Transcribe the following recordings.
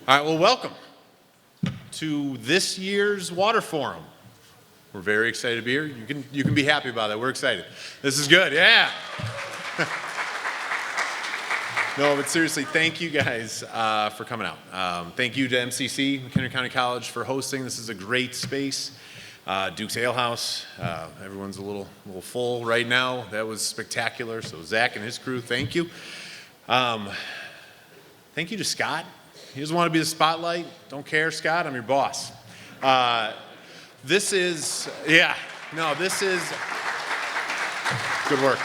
All right, well, welcome to this year's Water Forum. We're very excited to be here. You can be happy about that. We're excited. This is good, yeah. No, but seriously, thank you guys for coming out. Thank you to MCC, McHenry County College, for hosting. This is a great space. Duke's Ale House, everyone's a little full right now. That was spectacular. So Zach and his crew, thank you. Thank you to Scott. He doesn't want to be the spotlight. Don't care, Scott. I'm your boss. This is good work.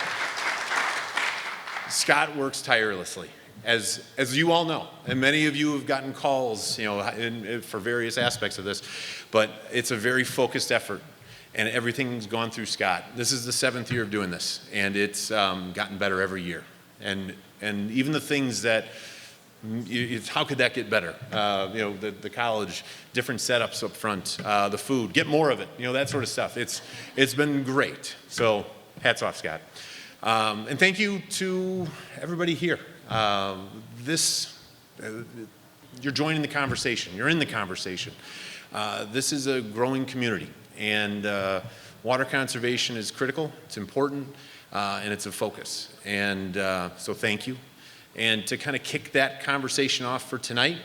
Scott works tirelessly, as you all know, and many of you have gotten calls, for various aspects of this, but it's a very focused effort, and everything's gone through Scott. This is the 7th year of doing this, and it's gotten better every year, and even the things that. How could that get better? The college, different setups up front, the food, get more of it, that sort of stuff. It's been great. So hats off, Scott. And thank you to everybody here. You're joining the conversation. You're in the conversation. This is a growing community, and water conservation is critical. It's important, and it's a focus. And so thank you. And to kind of kick that conversation off for tonight,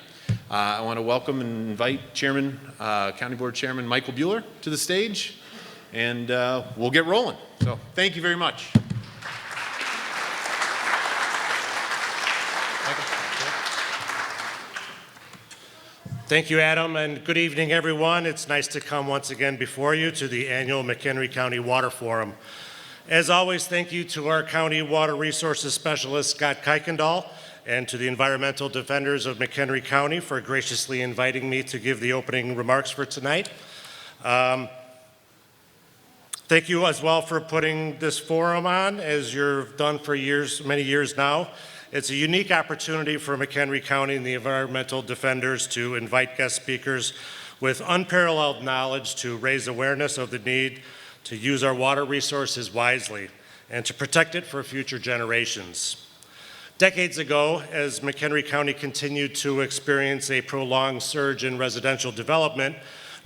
I want to welcome and invite County Board Chairman Michael Buehler to the stage, and we'll get rolling. So thank you very much. Thank you, Adam, and good evening, everyone. It's nice to come once again before you to the annual McHenry County Water Forum. As always, thank you to our County Water Resources Specialist, Scott Kuykendall, and to the environmental defenders of McHenry County for graciously inviting me to give the opening remarks for tonight. Thank you as well for putting this forum on, as you've done for many years now. It's a unique opportunity for McHenry County and the environmental defenders to invite guest speakers with unparalleled knowledge to raise awareness of the need to use our water resources wisely and to protect it for future generations. Decades ago, as McHenry County continued to experience a prolonged surge in residential development,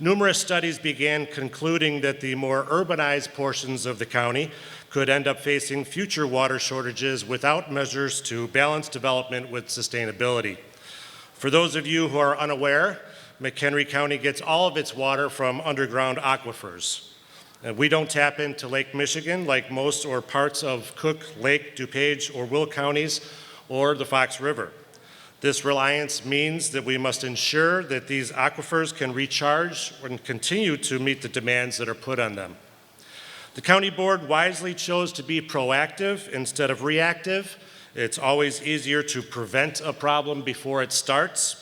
numerous studies began concluding that the more urbanized portions of the county could end up facing future water shortages without measures to balance development with sustainability. For those of you who are unaware, McHenry County gets all of its water from underground aquifers. We don't tap into Lake Michigan like most or parts of Cook, Lake, DuPage, or Will counties, or the Fox River. This reliance means that we must ensure that these aquifers can recharge and continue to meet the demands that are put on them. The County Board wisely chose to be proactive instead of reactive. It's always easier to prevent a problem before it starts.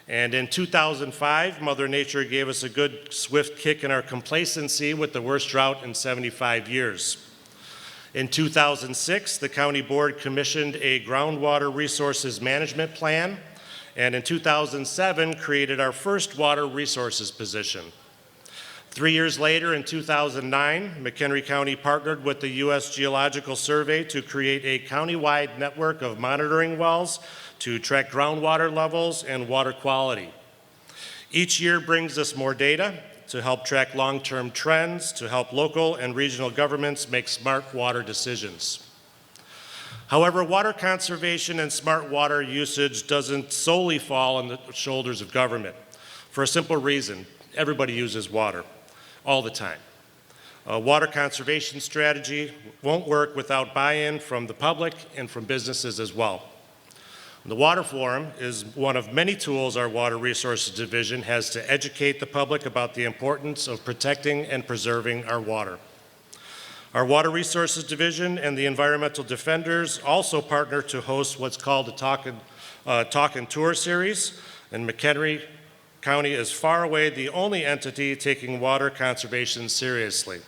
And in 2005, Mother Nature gave us a good swift kick in our complacency with the worst drought in 75 years. In 2006, the County Board commissioned a groundwater resources management plan, and in 2007, created our first water resources position. 3 years later, in 2009, McHenry County partnered with the U.S. Geological Survey to create a countywide network of monitoring wells to track groundwater levels and water quality. Each year brings us more data to help track long-term trends, to help local and regional governments make smart water decisions. However, water conservation and smart water usage doesn't solely fall on the shoulders of government. For a simple reason, everybody uses water all the time. A water conservation strategy won't work without buy-in from the public and from businesses as well. The Water Forum is one of many tools our Water Resources Division has to educate the public about the importance of protecting and preserving our water. Our Water Resources Division and the Environmental Defenders also partner to host what's called a Talk and Tour series, and McHenry County is far away the only entity taking water conservation seriously.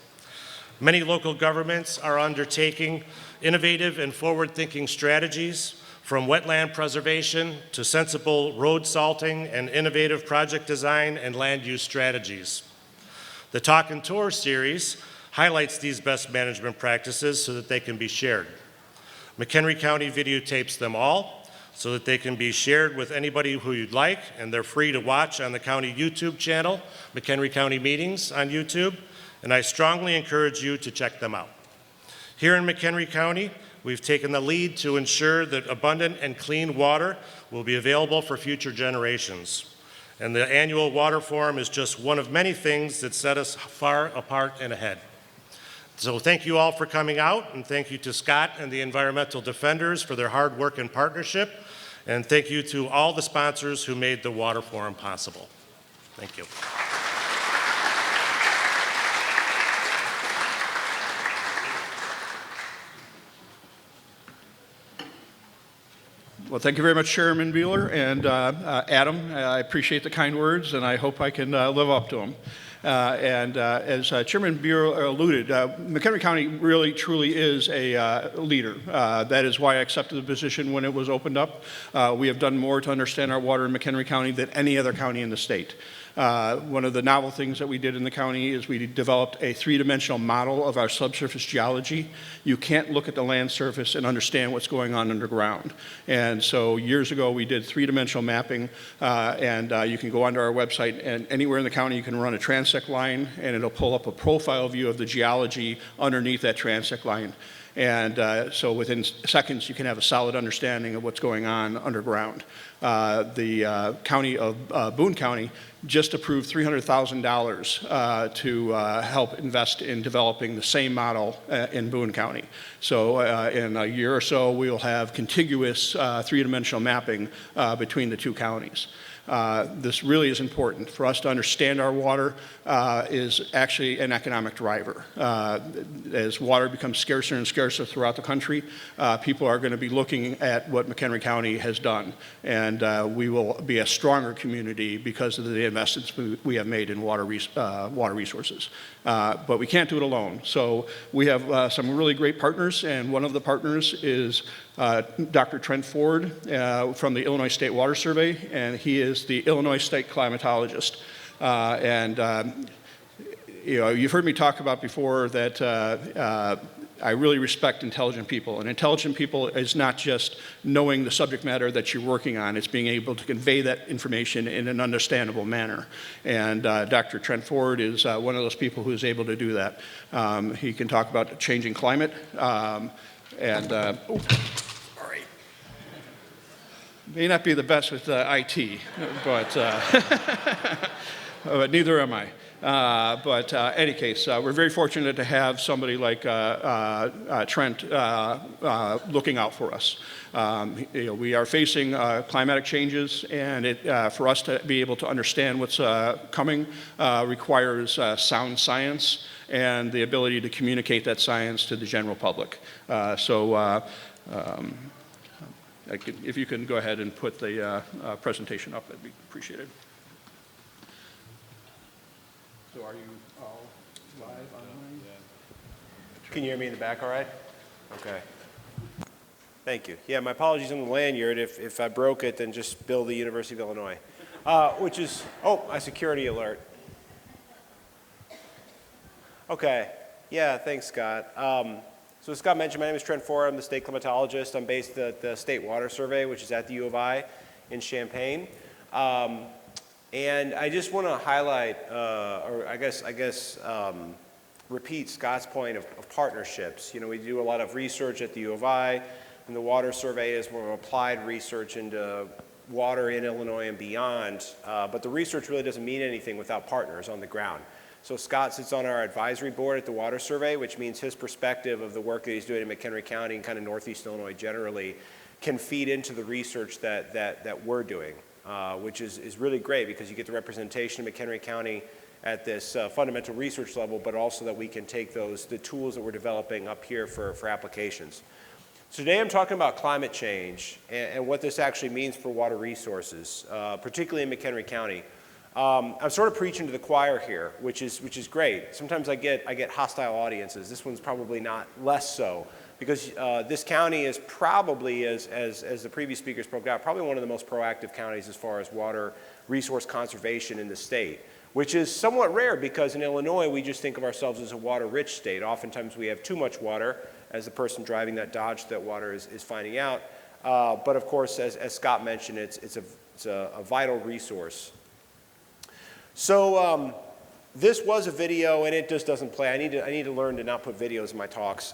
Many local governments are undertaking innovative and forward-thinking strategies, from wetland preservation to sensible road salting and innovative project design and land use strategies. The Talk and Tour series highlights these best management practices so that they can be shared. McHenry County videotapes them all, so that they can be shared with anybody who you'd like, and they're free to watch on the county YouTube channel, McHenry County Meetings on YouTube, and I strongly encourage you to check them out. Here in McHenry County, we've taken the lead to ensure that abundant and clean water will be available for future generations. And the annual Water Forum is just one of many things that set us far apart and ahead. So thank you all for coming out, and thank you to Scott and the Environmental Defenders for their hard work and partnership, and thank you to all the sponsors who made the Water Forum possible. Thank you. Well, thank you very much, Chairman Bueller and Adam. I appreciate the kind words, and I hope I can live up to them. As Chairman Bueller alluded, McHenry County really, truly is a leader. That is why I accepted the position when it was opened up. We have done more to understand our water in McHenry County than any other county in the state. One of the novel things that we did in the county is we developed a three-dimensional model of our subsurface geology. You can't look at the land surface and understand what's going on underground. And so years ago, we did three-dimensional mapping, and you can go onto our website, and anywhere in the county, you can run a transect line, and it'll pull up a profile view of the geology underneath that transect line. And so within seconds, you can have a solid understanding of what's going on underground. The county of Boone County just approved $300,000 to help invest in developing the same model in Boone County. So in a year or so, we'll have contiguous three-dimensional mapping between the two counties. This really is important. For us to understand our water is actually an economic driver. As water becomes scarcer and scarcer throughout the country, people are going to be looking at what McHenry County has done. And we will be a stronger community because of the investments we have made in water resources. But we can't do it alone. So we have some really great partners, and one of the partners is Dr. Trent Ford from the Illinois State Water Survey, and he is the Illinois State climatologist. You know, you've heard me talk about before that I really respect intelligent people, and intelligent people is not just knowing the subject matter that you're working on, it's being able to convey that information in an understandable manner. And Dr. Trent Ford is one of those people who is able to do that. He can talk about changing climate, may not be the best with IT, but, but neither am I. But any case, we're very fortunate to have somebody like Trent looking out for us. You know, we are facing climatic changes, and for us to be able to understand what's coming requires sound science and the ability to communicate that science to the general public. If you can go ahead and put the presentation up, that'd be appreciated. So are you all live online? Can you hear me in the back all right? Okay. Thank you. Yeah, my apologies on the lanyard. If I broke it, then just bill the University of Illinois. Which is, a security alert. Okay. Yeah, thanks, Scott. So as Scott mentioned, my name is Trent Ford. I'm the state climatologist. I'm based at the State Water Survey, which is at the U of I in Champaign. And I just want to highlight, repeat Scott's point of partnerships. You know, we do a lot of research at the U of I, and the Water Survey is more applied research into water in Illinois and beyond. But the research really doesn't mean anything without partners on the ground. So Scott sits on our advisory board at the Water Survey, which means his perspective of the work that he's doing in McHenry County and kind of Northeast Illinois generally can feed into the research that we're doing, which is really great because you get the representation of McHenry County at this fundamental research level, but also that we can take the tools that we're developing up here for applications. So today I'm talking about climate change and what this actually means for water resources, particularly in McHenry County. I'm sort of preaching to the choir here, which is great. Sometimes I get hostile audiences. This one's probably not less so, because this county is probably, as the previous speaker spoke out, probably one of the most proactive counties as far as water resource conservation in the state, which is somewhat rare because in Illinois we just think of ourselves as a water-rich state. Oftentimes we have too much water, as the person driving that Dodge that water is finding out. But of course, as Scott mentioned, it's a vital resource. So this was a video, and it just doesn't play. I need to learn to not put videos in my talks.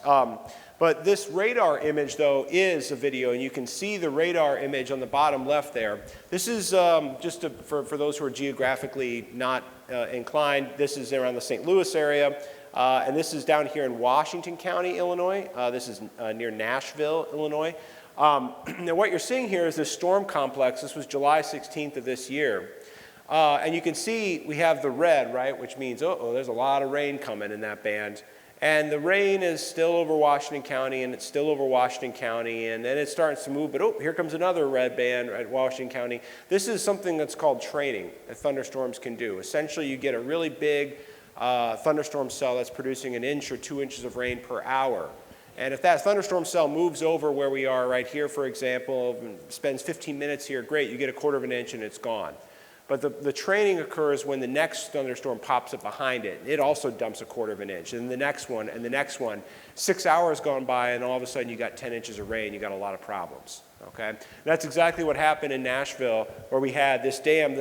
But this radar image, though, is a video, and you can see the radar image on the bottom left there. This is for those who are geographically not inclined. This is around the St. Louis area, and this is down here in Washington County, Illinois. This is near Nashville, Illinois. Now what you're seeing here is this storm complex. This was July 16th of this year. And you can see we have the red, right, which means, there's a lot of rain coming in that band. And the rain is still over Washington County, and it's still over Washington County, and then it starts to move, but here comes another red band at Washington County. This is something that's called training that thunderstorms can do. Essentially, you get a really big thunderstorm cell that's producing 1 inch or 2 inches of rain per hour. And if that thunderstorm cell moves over where we are right here, for example, and spends 15 minutes here, great, you get 1/4 inch and it's gone. But the training occurs when the next thunderstorm pops up behind it. It also dumps 1/4 inch, and the next one, and the next one. 6 hours gone by, and all of a sudden you got 10 inches of rain. You got a lot of problems. Okay, and that's exactly what happened in Nashville, where we had this dam.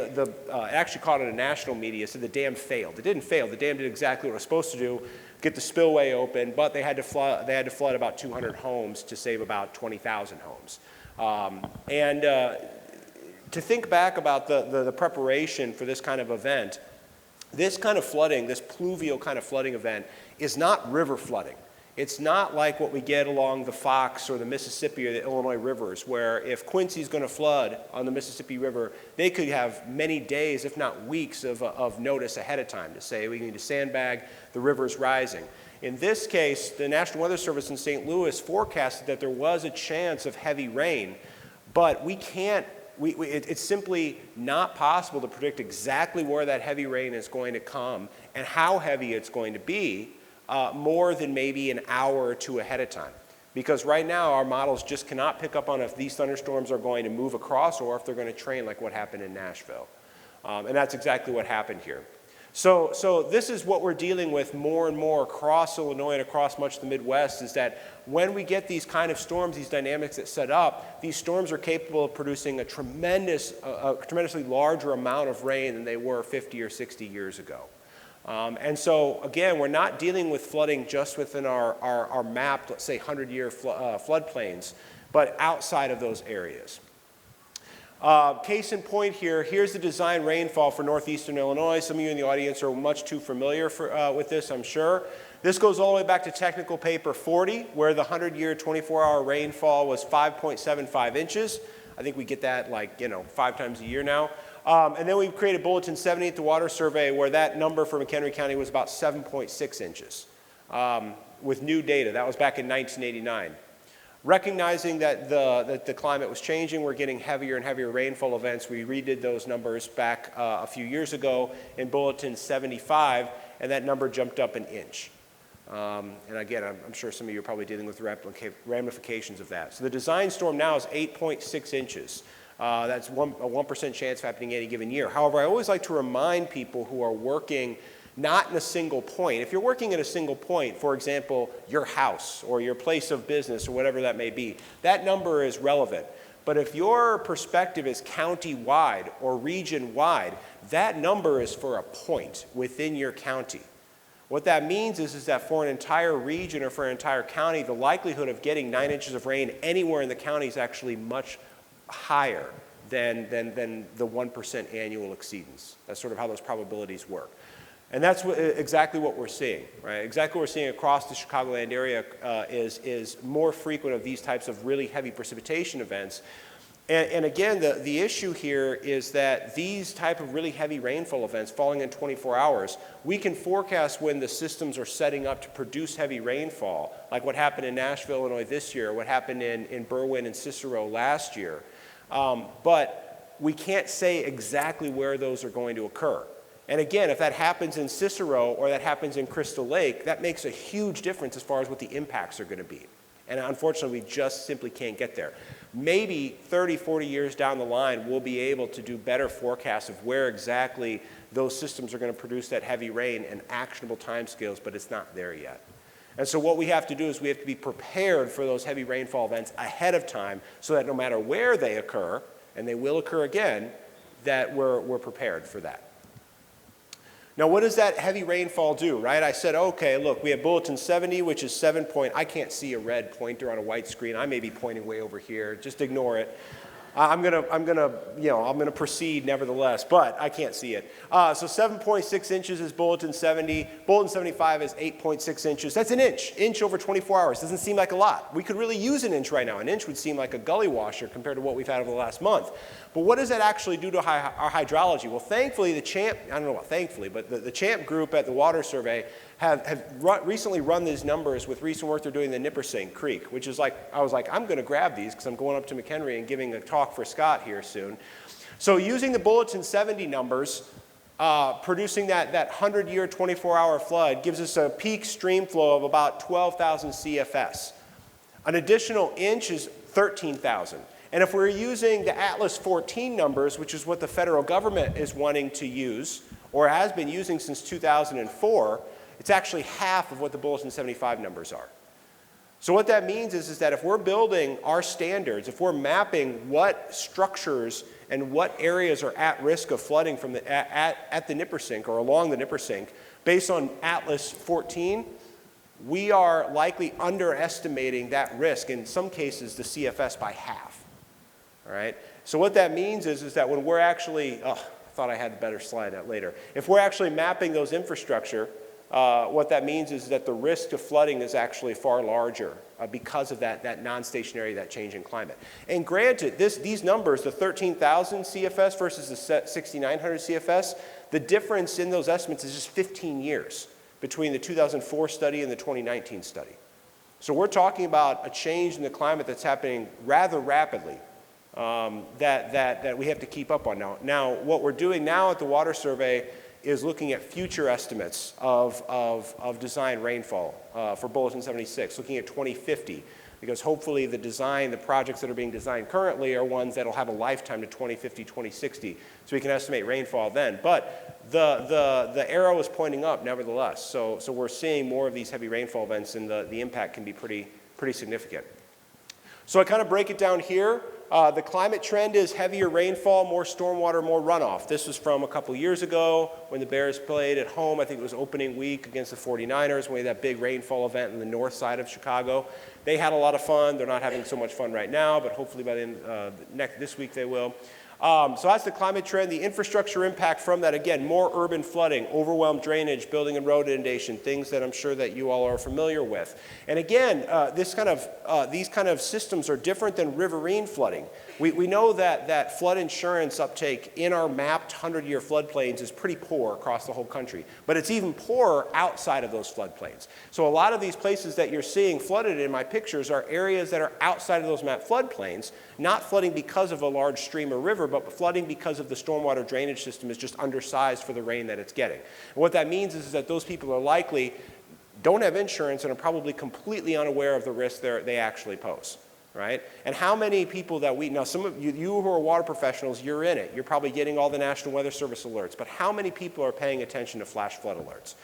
Actually caught it in national media. Said the dam failed. It didn't fail. The dam did exactly what it was supposed to do: get the spillway open. But they had to flood. They had to flood about 200 homes to save about 20,000 homes. To think back about the preparation for this kind of event, this kind of flooding, this pluvial kind of flooding event, is not river flooding. It's not like what we get along the Fox or the Mississippi or the Illinois rivers, where if Quincy's going to flood on the Mississippi River, they could have many days, if not weeks, of notice ahead of time to say we need to sandbag, the river's rising. In this case, the National Weather Service in St. Louis forecasted that there was a chance of heavy rain, but we can't. It's simply not possible to predict exactly where that heavy rain is going to come and how heavy it's going to be more than maybe an hour or two ahead of time. Because right now our models just cannot pick up on if these thunderstorms are going to move across or if they're going to train like what happened in Nashville. And that's exactly what happened here. So this is what we're dealing with more and more across Illinois and across much of the Midwest, is that when we get these kind of storms, these dynamics that set up, these storms are capable of producing a tremendously larger amount of rain than they were 50 or 60 years ago. And so, again, we're not dealing with flooding just within our mapped, let's say, 100-year floodplains, but outside of those areas. Case in point here, here's the design rainfall for northeastern Illinois. Some of you in the audience are much too familiar with this, I'm sure. This goes all the way back to technical paper 40, where the 100-year, 24-hour rainfall was 5.75 inches. I think we get that 5 times a year now. And then we created Bulletin 70 at the Water Survey, where that number for McHenry County was about 7.6 inches with new data. That was back in 1989. Recognizing that the climate was changing, we're getting heavier and heavier rainfall events, we redid those numbers back a few years ago in Bulletin 75, and that number jumped up 1 inch. And again, I'm sure some of you are probably dealing with ramifications of that. So the design storm now is 8.6 inches. That's a 1% chance of happening any given year. However, I always like to remind people who are working not in a single point. If you're working at a single point, for example, your house or your place of business or whatever that may be, that number is relevant. But if your perspective is county-wide or region-wide, that number is for a point within your county. What that means is that for an entire region or for an entire county, the likelihood of getting 9 inches of rain anywhere in the county is actually much higher than the 1% annual exceedance. That's sort of how those probabilities work. And that's exactly what we're seeing, right? Exactly what we're seeing across the Chicagoland area is more frequent of these types of really heavy precipitation events. And again, the issue here is that these type of really heavy rainfall events falling in 24 hours, we can forecast when the systems are setting up to produce heavy rainfall, like what happened in Nashville, Illinois this year, what happened in Berwyn and Cicero last year. But we can't say exactly where those are going to occur. And again, if that happens in Cicero or that happens in Crystal Lake, that makes a huge difference as far as what the impacts are going to be. And unfortunately, we just simply can't get there. Maybe 30, 40 years down the line, we'll be able to do better forecasts of where exactly those systems are going to produce that heavy rain and actionable timescales, but it's not there yet. And so what we have to do is we have to be prepared for those heavy rainfall events ahead of time so that no matter where they occur, and they will occur again, that we're prepared for that. Now, what does that heavy rainfall do, right? I said, okay, look, we have bulletin 70, which is 7 point. I can't see a red pointer on a white screen. I may be pointing way over here. Just ignore it. I'm gonna proceed nevertheless, but I can't see it. So 7.6 inches is bulletin 70. Bulletin 75 is 8.6 inches. That's an inch over 24 hours. Doesn't seem like a lot. We could really use an inch right now. An inch would seem like a gully washer compared to what we've had over the last month. But what does that actually do to our hydrology? Well, thankfully, the CHAMP group at the Water Survey have recently run these numbers with recent work they're doing in the Nippersink Creek, which is like, I was like, I'm going to grab these because I'm going up to McHenry and giving a talk for Scott here soon. So using the bulletin 70 numbers, producing that 100-year, 24-hour flood gives us a peak stream flow of about 12,000 CFS. An additional inch is 13,000. And if we're using the Atlas 14 numbers, which is what the federal government is wanting to use, or has been using since 2004, it's actually half of what the Bulletin 75 numbers are. So what that means is that if we're building our standards, if we're mapping what structures and what areas are at risk of flooding from at the Nippersink or along the Nippersink, based on Atlas 14, we are likely underestimating that risk, in some cases the CFS by half. All right? So what that means is that when we're actually, I thought I had a better slide out later. If we're actually mapping those infrastructure, what that means is that the risk of flooding is actually far larger because of that non-stationary, that change in climate. And granted, these numbers, the 13,000 CFS versus the 6,900 CFS, the difference in those estimates is just 15 years between the 2004 study and the 2019 study. So we're talking about a change in the climate that's happening rather rapidly that we have to keep up on now. Now, what we're doing now at the Water Survey is looking at future estimates of design rainfall for Bulletin 76, looking at 2050, because hopefully the projects that are being designed currently are ones that will have a lifetime to 2050, 2060, so we can estimate rainfall then. But the arrow is pointing up nevertheless, so we're seeing more of these heavy rainfall events, and the impact can be pretty significant. So I kind of break it down here. The climate trend is heavier rainfall, more stormwater, more runoff. This was from a couple years ago when the Bears played at home. I think it was opening week against the 49ers when we had that big rainfall event in the north side of Chicago. They had a lot of fun. They're not having so much fun right now, but hopefully by the end this week they will. So that's the climate trend. The infrastructure impact from that, again, more urban flooding, overwhelmed drainage, building and road inundation, things that I'm sure that you all are familiar with. And again, these kind of systems are different than riverine flooding. We know that flood insurance uptake in our mapped 100-year floodplains is pretty poor across the whole country, but it's even poorer outside of those floodplains. So a lot of these places that you're seeing flooded in my pictures are areas that are outside of those mapped floodplains, not flooding because of a large stream or river, but flooding because of the stormwater drainage system is just undersized for the rain that it's getting. And what that means is that those people are likely don't have insurance and are probably completely unaware of the risk they actually pose. Right? And how many people that now some of you who are water professionals, you're in it. You're probably getting all the National Weather Service alerts, but how many people are paying attention to flash flood alerts?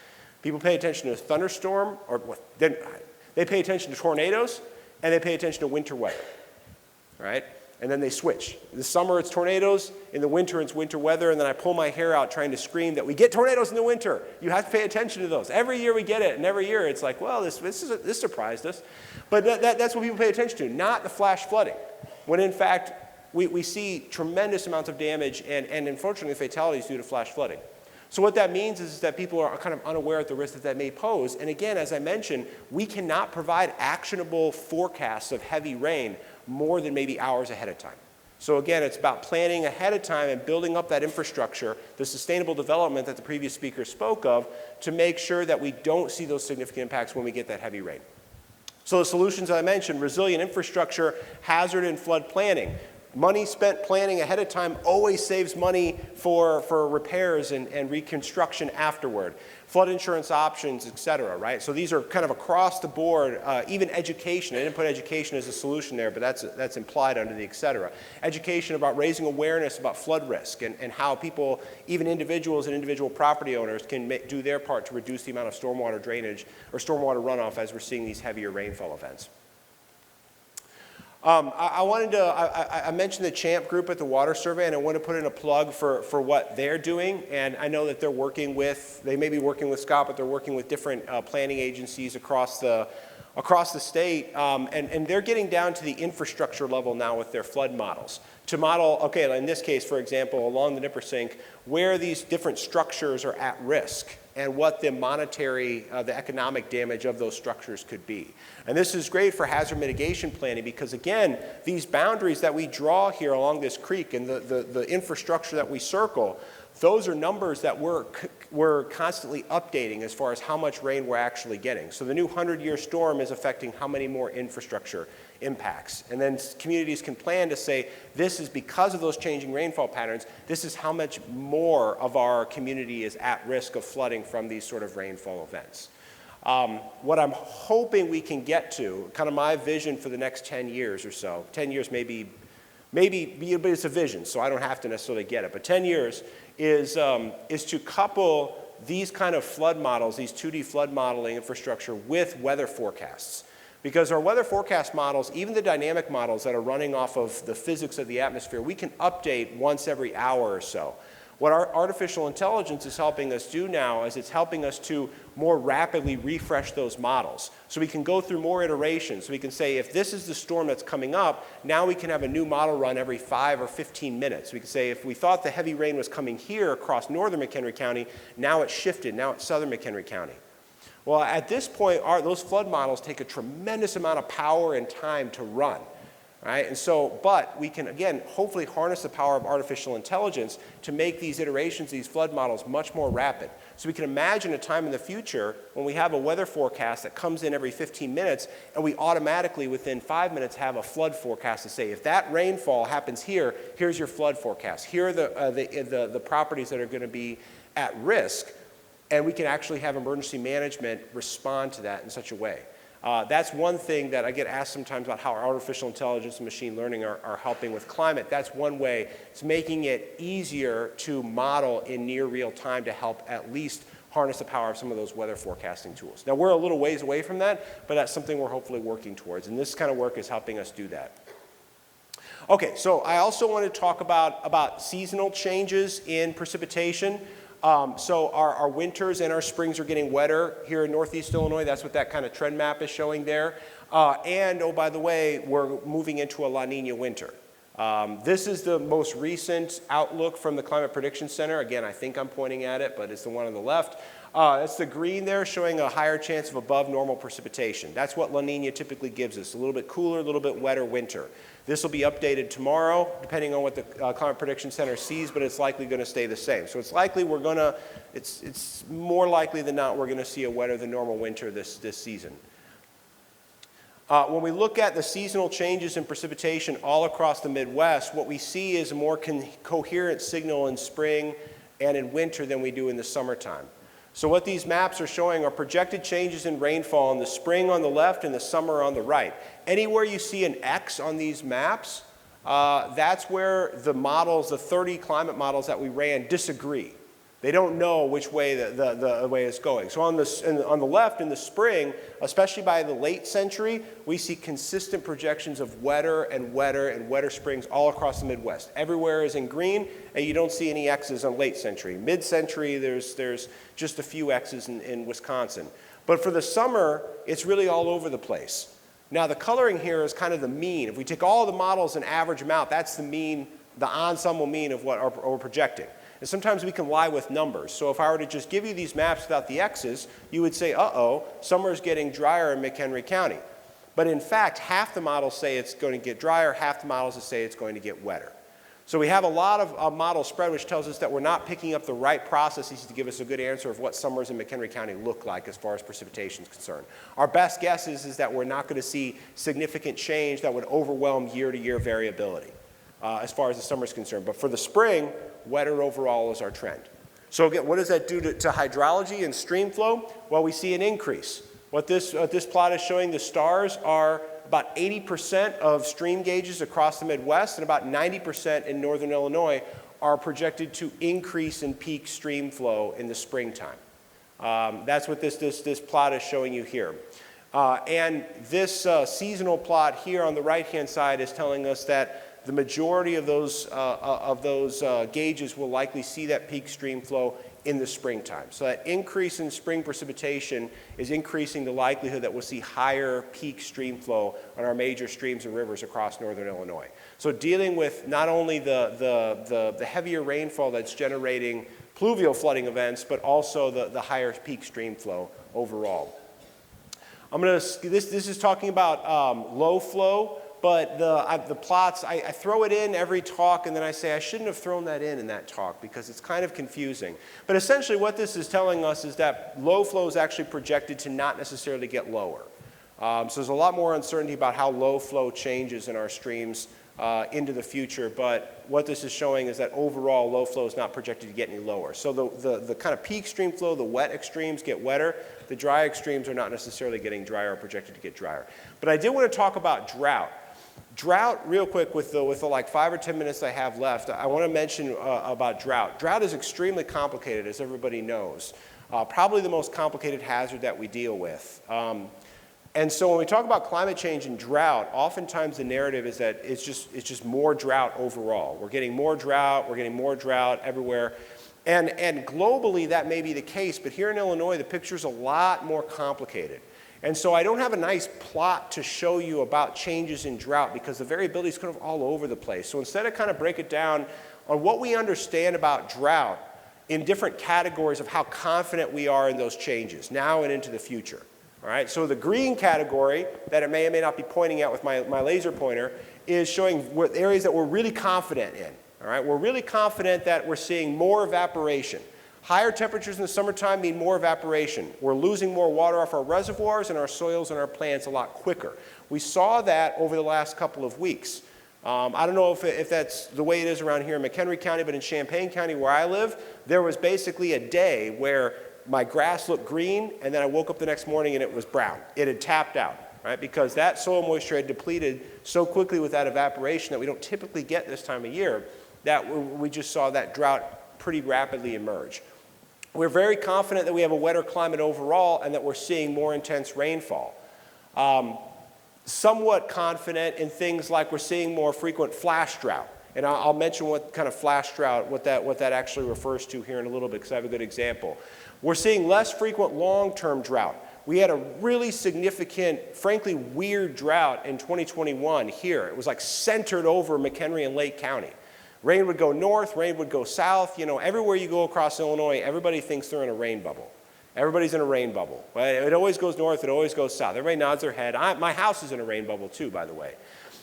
People pay attention to a thunderstorm, or they pay attention to tornadoes, and they pay attention to winter weather, right? And then they switch. In the summer it's tornadoes, in the winter it's winter weather, and then I pull my hair out trying to scream that we get tornadoes in the winter. You have to pay attention to those. Every year we get it, and every year it's like, well, this surprised us. But that's what people pay attention to, not the flash flooding, when in fact we see tremendous amounts of damage and unfortunately fatalities due to flash flooding. So what that means is that people are kind of unaware of the risk that may pose. And again, as I mentioned, we cannot provide actionable forecasts of heavy rain more than maybe hours ahead of time. So again, it's about planning ahead of time and building up that infrastructure, the sustainable development that the previous speaker spoke of, to make sure that we don't see those significant impacts when we get that heavy rain. So the solutions I mentioned: resilient infrastructure, hazard and flood planning, Money spent planning ahead of time always saves money for repairs and reconstruction afterward. Flood insurance options, et cetera, right? So these are kind of across the board, even education. I didn't put education as a solution there, but that's implied under the et cetera. Education about raising awareness about flood risk and how people, even individuals and individual property owners, can do their part to reduce the amount of stormwater drainage or stormwater runoff as we're seeing these heavier rainfall events. I mentioned the CHAMP group at the Water Survey, and I want to put in a plug for what they're doing. And I know that they may be working with Scott, but they're working with different planning agencies across the state. And they're getting down to the infrastructure level now with their flood models. To model, okay, in this case, for example, along the Nippersink, where these different structures are at risk and what the monetary, the economic damage of those structures could be. And this is great for hazard mitigation planning because, again, these boundaries that we draw here along this creek and the infrastructure that we circle, those are numbers that we're constantly updating as far as how much rain we're actually getting. So the new 100-year storm is affecting how many more infrastructure impacts. And then communities can plan to say, this is because of those changing rainfall patterns, this is how much more of our community is at risk of flooding from these sort of rainfall events. What I'm hoping we can get to, kind of my vision for the next 10 years or so, 10 years maybe, but it's a vision, so I don't have to necessarily get it, but 10 years is to couple these kind of flood models, these 2D flood modeling infrastructure with weather forecasts. Because our weather forecast models, even the dynamic models that are running off of the physics of the atmosphere, we can update once every hour or so. What our artificial intelligence is helping us do now is it's helping us to more rapidly refresh those models. So we can go through more iterations. So we can say, if this is the storm that's coming up, now we can have a new model run every 5 or 15 minutes. We can say, if we thought the heavy rain was coming here across northern McHenry County, now it's shifted, now it's southern McHenry County. Well, at this point, those flood models take a tremendous amount of power and time to run. Right? And so, but we can, again, hopefully harness the power of artificial intelligence to make these iterations, these flood models, much more rapid. So we can imagine a time in the future when we have a weather forecast that comes in every 15 minutes, and we automatically, within 5 minutes, have a flood forecast to say, if that rainfall happens here, here's your flood forecast. Here are the properties that are going to be at risk, and we can actually have emergency management respond to that in such a way. That's one thing that I get asked sometimes about how artificial intelligence and machine learning are helping with climate. That's one way. It's making it easier to model in near real time to help at least harness the power of some of those weather forecasting tools. Now, we're a little ways away from that, but that's something we're hopefully working towards. And this kind of work is helping us do that. Okay, so I also want to talk about seasonal changes in precipitation. So our winters and our springs are getting wetter here in Northeast Illinois. That's what that kind of trend map is showing there. And, oh, by the way, we're moving into a La Nina winter. This is the most recent outlook from the Climate Prediction Center. Again, I think I'm pointing at it, but it's the one on the left. It's the green there showing a higher chance of above normal precipitation. That's what La Nina typically gives us, a little bit cooler, a little bit wetter winter. This will be updated tomorrow, depending on what the Climate Prediction Center sees, but it's likely going to stay the same. So it's likely it's more likely than not we're going to see a wetter than normal winter this season. When we look at the seasonal changes in precipitation all across the Midwest, what we see is a more coherent signal in spring and in winter than we do in the summertime. So what these maps are showing are projected changes in rainfall in the spring on the left and the summer on the right. Anywhere you see an X on these maps, that's where the models, the 30 climate models that we ran, disagree. They don't know which way the way it's going. So on the left in the spring, especially by the late century, we see consistent projections of wetter and wetter and wetter springs all across the Midwest. Everywhere is in green, and you don't see any X's on late century. Mid-century, there's just a few X's in Wisconsin. But for the summer, it's really all over the place. Now the coloring here is kind of the mean. If we take all the models and average them out, that's the mean, the ensemble mean of what we're projecting. And sometimes we can lie with numbers. So if I were to just give you these maps without the X's, you would say, uh-oh, summer is getting drier in McHenry County. But in fact, half the models say it's going to get drier, half the models say it's going to get wetter. So we have a lot of model spread, which tells us that we're not picking up the right processes to give us a good answer of what summers in McHenry County look like as far as precipitation is concerned. Our best guess is that we're not going to see significant change that would overwhelm year-to-year variability. as far as the summer is concerned. But for the spring, wetter overall is our trend. So again, what does that do to hydrology and stream flow? Well, we see an increase. What this plot is showing, the stars are about 80% of stream gauges across the Midwest and about 90% in northern Illinois are projected to increase in peak stream flow in the springtime. That's what this plot is showing you here. And this seasonal plot here on the right-hand side is telling us that the majority of those gauges will likely see that peak stream flow in the springtime. So that increase in spring precipitation is increasing the likelihood that we'll see higher peak stream flow on our major streams and rivers across northern Illinois. So dealing with not only the heavier rainfall that's generating pluvial flooding events, but also the higher peak stream flow overall. This is talking about low flow. But the plots, I throw it in every talk, and then I say I shouldn't have thrown that in that talk because it's kind of confusing. But essentially what this is telling us is that low flow is actually projected to not necessarily get lower. So there's a lot more uncertainty about how low flow changes in our streams into the future. But what this is showing is that overall low flow is not projected to get any lower. So the kind of peak stream flow, the wet extremes get wetter. The dry extremes are not necessarily getting drier or projected to get drier. But I did want to talk about drought. Drought, real quick, with the like 5 or 10 minutes I have left, I want to mention about drought. Drought is extremely complicated, as everybody knows. Probably the most complicated hazard that we deal with. And so when we talk about climate change and drought, oftentimes the narrative is that it's just more drought overall. We're getting more drought everywhere. And globally that may be the case, but here in Illinois the picture's a lot more complicated. And so I don't have a nice plot to show you about changes in drought because the variability is kind of all over the place. So instead I kind of break it down on what we understand about drought in different categories of how confident we are in those changes now and into the future. All right, so the green category that it may or may not be pointing at with my laser pointer is showing what areas that we're really confident in. All right, we're really confident that we're seeing more evaporation. Higher temperatures in the summertime mean more evaporation. We're losing more water off our reservoirs and our soils and our plants a lot quicker. We saw that over the last couple of weeks. I don't know if that's the way it is around here in McHenry County, but in Champaign County where I live, there was basically a day where my grass looked green and then I woke up the next morning and it was brown. It had tapped out, right? Because that soil moisture had depleted so quickly with that evaporation that we don't typically get this time of year that we just saw that drought pretty rapidly emerge. We're very confident that we have a wetter climate overall and that we're seeing more intense rainfall. Somewhat confident in things like we're seeing more frequent flash drought. And I'll mention what kind of flash drought, what that actually refers to here in a little bit because I have a good example. We're seeing less frequent long-term drought. We had a really significant, frankly weird drought in 2021 here. It was like centered over McHenry and Lake County. Rain would go north, rain would go south. You know, everywhere you go across Illinois, everybody thinks they're in a rain bubble. Everybody's in a rain bubble. It always goes north, it always goes south. Everybody nods their head. My house is in a rain bubble too, by the way.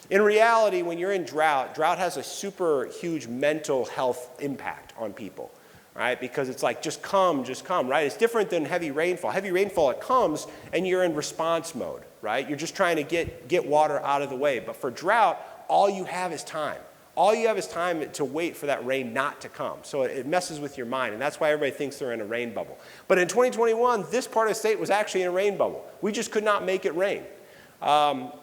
In reality, when you're in drought has a super huge mental health impact on people, right? Because it's like, just come, right? It's different than heavy rainfall. Heavy rainfall, it comes and you're in response mode, right? You're just trying to get water out of the way. But for drought, all you have is time. All you have is time to wait for that rain not to come. So it messes with your mind, and that's why everybody thinks they're in a rain bubble. But in 2021, this part of the state was actually in a rain bubble. We just could not make it rain. But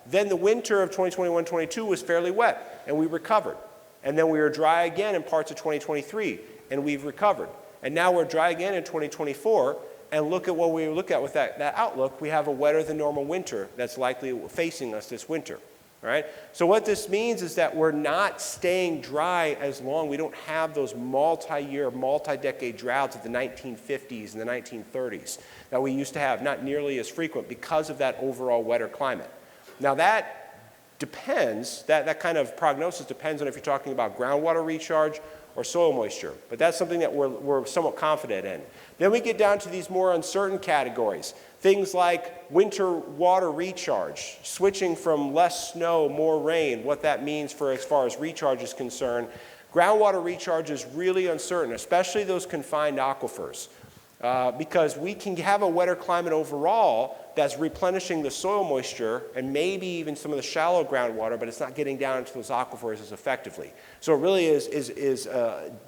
then the winter of 2021-22 was fairly wet, and we recovered. And then we were dry again in parts of 2023, and we've recovered. And now we're dry again in 2024, and look at what we look at with that outlook. We have a wetter than normal winter that's likely facing us this winter. Right? So what this means is that we're not staying dry as long. We don't have those multi-year, multi-decade droughts of the 1950s and the 1930s that we used to have, not nearly as frequent because of that overall wetter climate. Now that depends, that kind of prognosis depends on if you're talking about groundwater recharge or soil moisture, but that's something that we're somewhat confident in. Then we get down to these more uncertain categories. Things like winter water recharge, switching from less snow, more rain, what that means for as far as recharge is concerned. Groundwater recharge is really uncertain, especially those confined aquifers. because we can have a wetter climate overall that's replenishing the soil moisture and maybe even some of the shallow groundwater, but it's not getting down into those aquifers as effectively. So it really is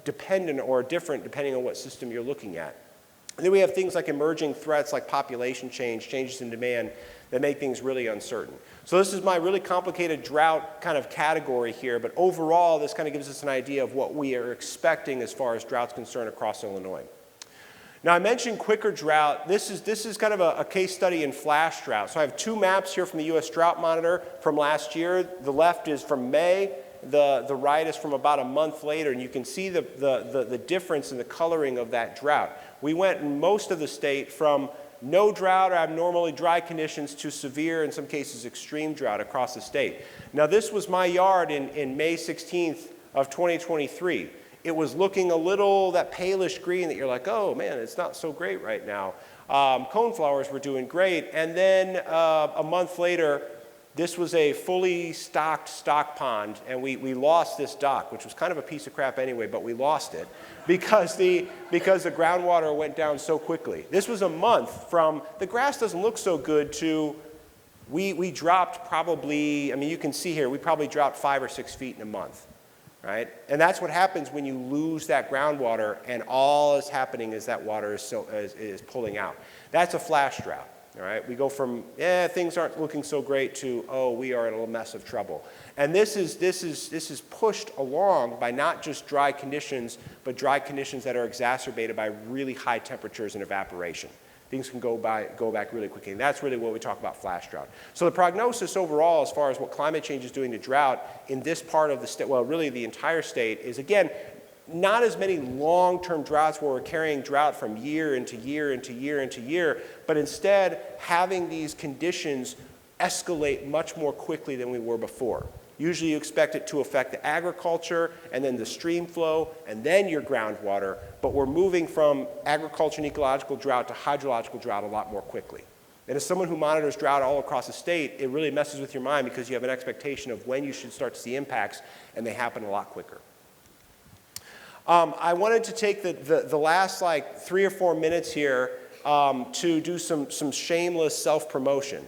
dependent or different depending on what system you're looking at. And then we have things like emerging threats like population change, changes in demand that make things really uncertain. So this is my really complicated drought kind of category here, but overall this kind of gives us an idea of what we are expecting as far as drought's concerned across Illinois. Now I mentioned quicker drought. This is kind of a case study in flash drought. So I have two maps here from the U.S. Drought Monitor from last year. The left is from May. The right is from about a month later, and you can see the difference in the coloring of that drought. We went in most of the state from no drought or abnormally dry conditions to severe, in some cases extreme drought across the state. Now this was my yard in May 16th of 2023. It was looking a little that palish green that you're like, oh man, it's not so great right now. Coneflowers were doing great, and then a month later, this was a fully stocked stock pond, and we lost this dock, which was kind of a piece of crap anyway, but we lost it because the groundwater went down so quickly. This was a month from the grass doesn't look so good to we dropped probably, I mean, you can see here, we probably dropped 5 or 6 feet in a month, right? And that's what happens when you lose that groundwater and all that's happening is that water is pulling out. That's a flash drought. All right, we go from, things aren't looking so great to, oh, we are in a little mess of trouble. And this is pushed along by not just dry conditions, but dry conditions that are exacerbated by really high temperatures and evaporation. Things can go back really quickly, and that's really what we talk about flash drought. So the prognosis overall, as far as what climate change is doing to drought in this part of the state, well, really the entire state, is again, not as many long-term droughts where we're carrying drought from year into year into year into year, but instead having these conditions escalate much more quickly than we were before. Usually you expect it to affect the agriculture and then the stream flow and then your groundwater, but we're moving from agriculture and ecological drought to hydrological drought a lot more quickly. And as someone who monitors drought all across the state, it really messes with your mind because you have an expectation of when you should start to see impacts, and they happen a lot quicker. I wanted to take the last like 3 or 4 minutes here to do some shameless self-promotion,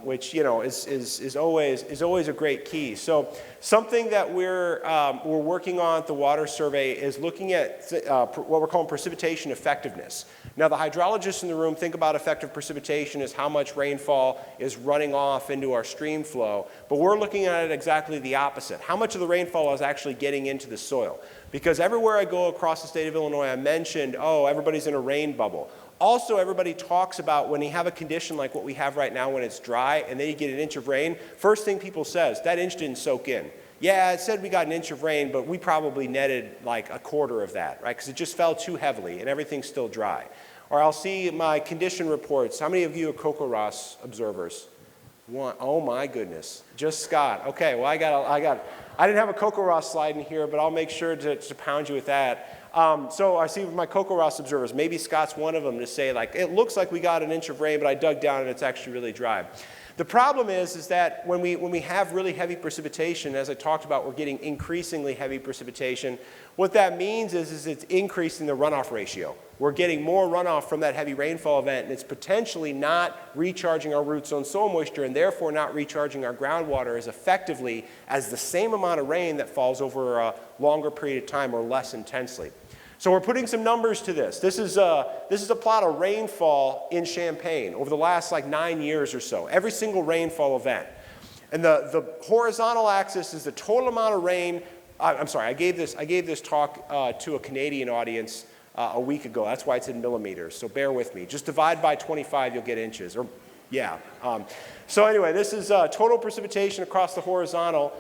which is always a great key. So something that we're working on at the Water Survey is looking at what we're calling precipitation effectiveness. Now the hydrologists in the room think about effective precipitation as how much rainfall is running off into our stream flow, but we're looking at it exactly the opposite. How much of the rainfall is actually getting into the soil? Because everywhere I go across the state of Illinois, I mentioned, oh, everybody's in a rain bubble. Also, everybody talks about when you have a condition like what we have right now when it's dry and then you get an inch of rain, first thing people says, that inch didn't soak in. Yeah, it said we got an inch of rain, but we probably netted like a quarter of that, right? Because it just fell too heavily and everything's still dry. Or I'll see my condition reports. How many of you are CocoRoss observers? One. Oh my goodness, just Scott. Okay, well I didn't have a CocoRoss slide in here, but I'll make sure to pound you with that. So I see my CocoRoss observers, maybe Scott's one of them, to say like, it looks like we got an inch of rain, but I dug down and it's actually really dry. The problem is that when we have really heavy precipitation, as I talked about, we're getting increasingly heavy precipitation. What that means is it's increasing the runoff ratio. We're getting more runoff from that heavy rainfall event, and it's potentially not recharging our root zone soil moisture and therefore not recharging our groundwater as effectively as the same amount of rain that falls over a longer period of time or less intensely. So we're putting some numbers to this. This is a plot of rainfall in Champaign over the last like 9 years or so, every single rainfall event. And the horizontal axis is the total amount of rain. I'm sorry, I gave this talk to a Canadian audience a week ago. That's why it's in millimeters, so bear with me. Just divide by 25, you'll get inches. Or yeah. So anyway, this is total precipitation across the horizontal.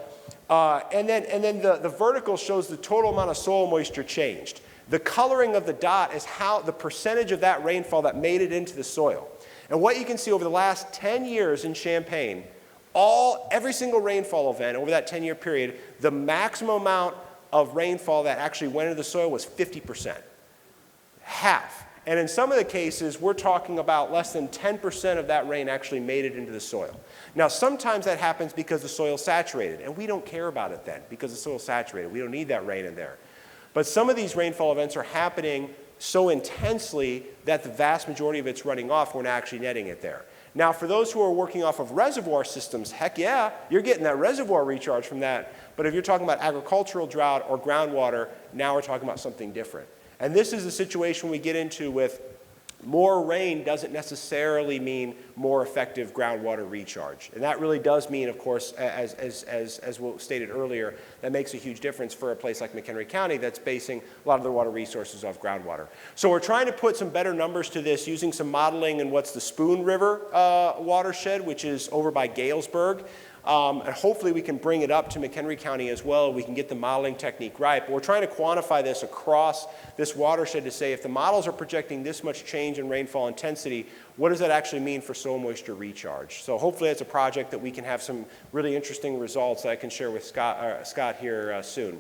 And then the vertical shows the total amount of soil moisture changed. The coloring of the dot is how the percentage of that rainfall that made it into the soil. And what you can see over the last 10 years in Champaign, every single rainfall event over that 10-year period, the maximum amount of rainfall that actually went into the soil was 50%. Half. And in some of the cases, we're talking about less than 10% of that rain actually made it into the soil. Now, sometimes that happens because the soil's saturated, and we don't care about it then because the soil's saturated. We don't need that rain in there. But some of these rainfall events are happening so intensely that the vast majority of it's running off, we're not actually netting it there. Now, for those who are working off of reservoir systems, heck yeah, you're getting that reservoir recharge from that. But if you're talking about agricultural drought or groundwater, now we're talking about something different. And this is a situation we get into with more rain doesn't necessarily mean more effective groundwater recharge. And that really does mean, of course, as was stated earlier, that makes a huge difference for a place like McHenry County that's basing a lot of their water resources off groundwater. So we're trying to put some better numbers to this using some modeling in what's the Spoon River watershed, which is over by Galesburg. And hopefully we can bring it up to McHenry County as well. We can get the modeling technique right. But we're trying to quantify this across this watershed to say if the models are projecting this much change in rainfall intensity, what does that actually mean for soil moisture recharge? So hopefully that's a project that we can have some really interesting results that I can share with Scott here soon.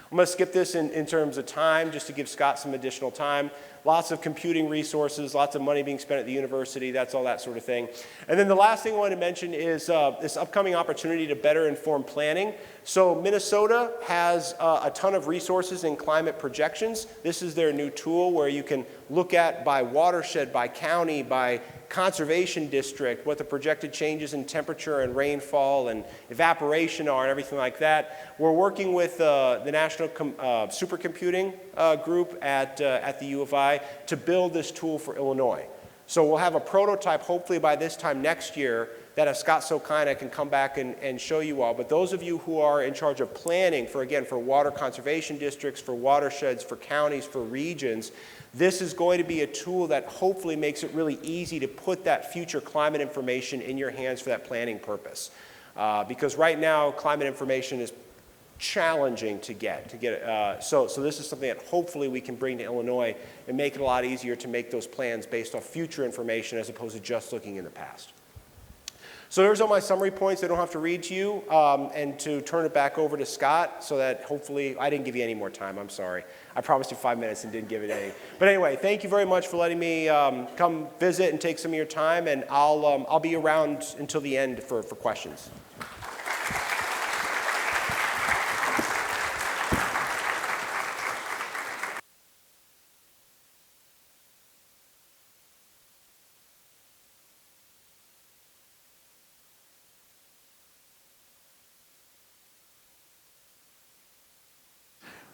I'm going to skip this in terms of time just to give Scott some additional time. Lots of computing resources, lots of money being spent at the university, that's all that sort of thing. And then the last thing I want to mention is this upcoming opportunity to better inform planning. So Minnesota has a ton of resources in climate projections. This is their new tool where you can look at by watershed, by county, by conservation district, what the projected changes in temperature and rainfall and evaporation are and everything like that. We're working with the National Supercomputing Group at the U of I to build this tool for Illinois. So we'll have a prototype hopefully by this time next year that if Scott so kind, I can come back and show you all. But those of you who are in charge of planning for, again, for water conservation districts, for watersheds, for counties, for regions, this is going to be a tool that hopefully makes it really easy to put that future climate information in your hands for that planning purpose. Because right now, climate information is challenging to get. So this is something that hopefully we can bring to Illinois and make it a lot easier to make those plans based off future information as opposed to just looking in the past. So there's all my summary points. I don't have to read to you and to turn it back over to Scott so that hopefully, I didn't give you any more time, I'm sorry. I promised you 5 minutes and didn't give it any. But anyway, thank you very much for letting me come visit and take some of your time, and I'll be around until the end for questions.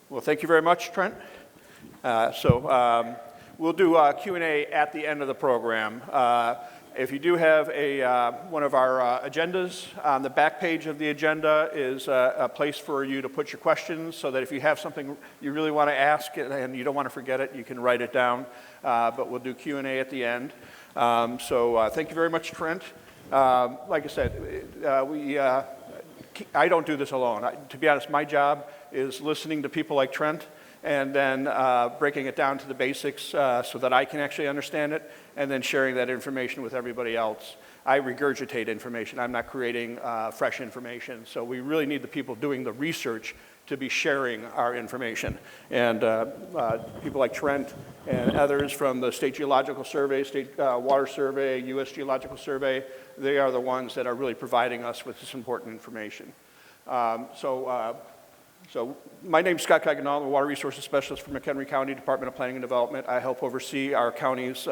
Well, thank you very much, Trent. We'll do Q&A at the end of the program. If you do have one of our agendas, on the back page of the agenda is a place for you to put your questions so that if you have something you really want to ask and you don't want to forget it, you can write it down. But we'll do Q&A at the end. Thank you very much, Trent. Like I said, I don't do this alone. To be honest, my job is listening to people like Trent and then breaking it down to the basics so that I can actually understand it and then sharing that information with everybody else. I regurgitate information. I'm not creating fresh information. So we really need the people doing the research to be sharing our information. And people like Trent and others from the State Geological Survey, State Water Survey, U.S. Geological Survey, they are the ones that are really providing us with this important information. So my name is Scott Caganal. I'm a Water Resources Specialist for McHenry County Department of Planning and Development. I help oversee our county's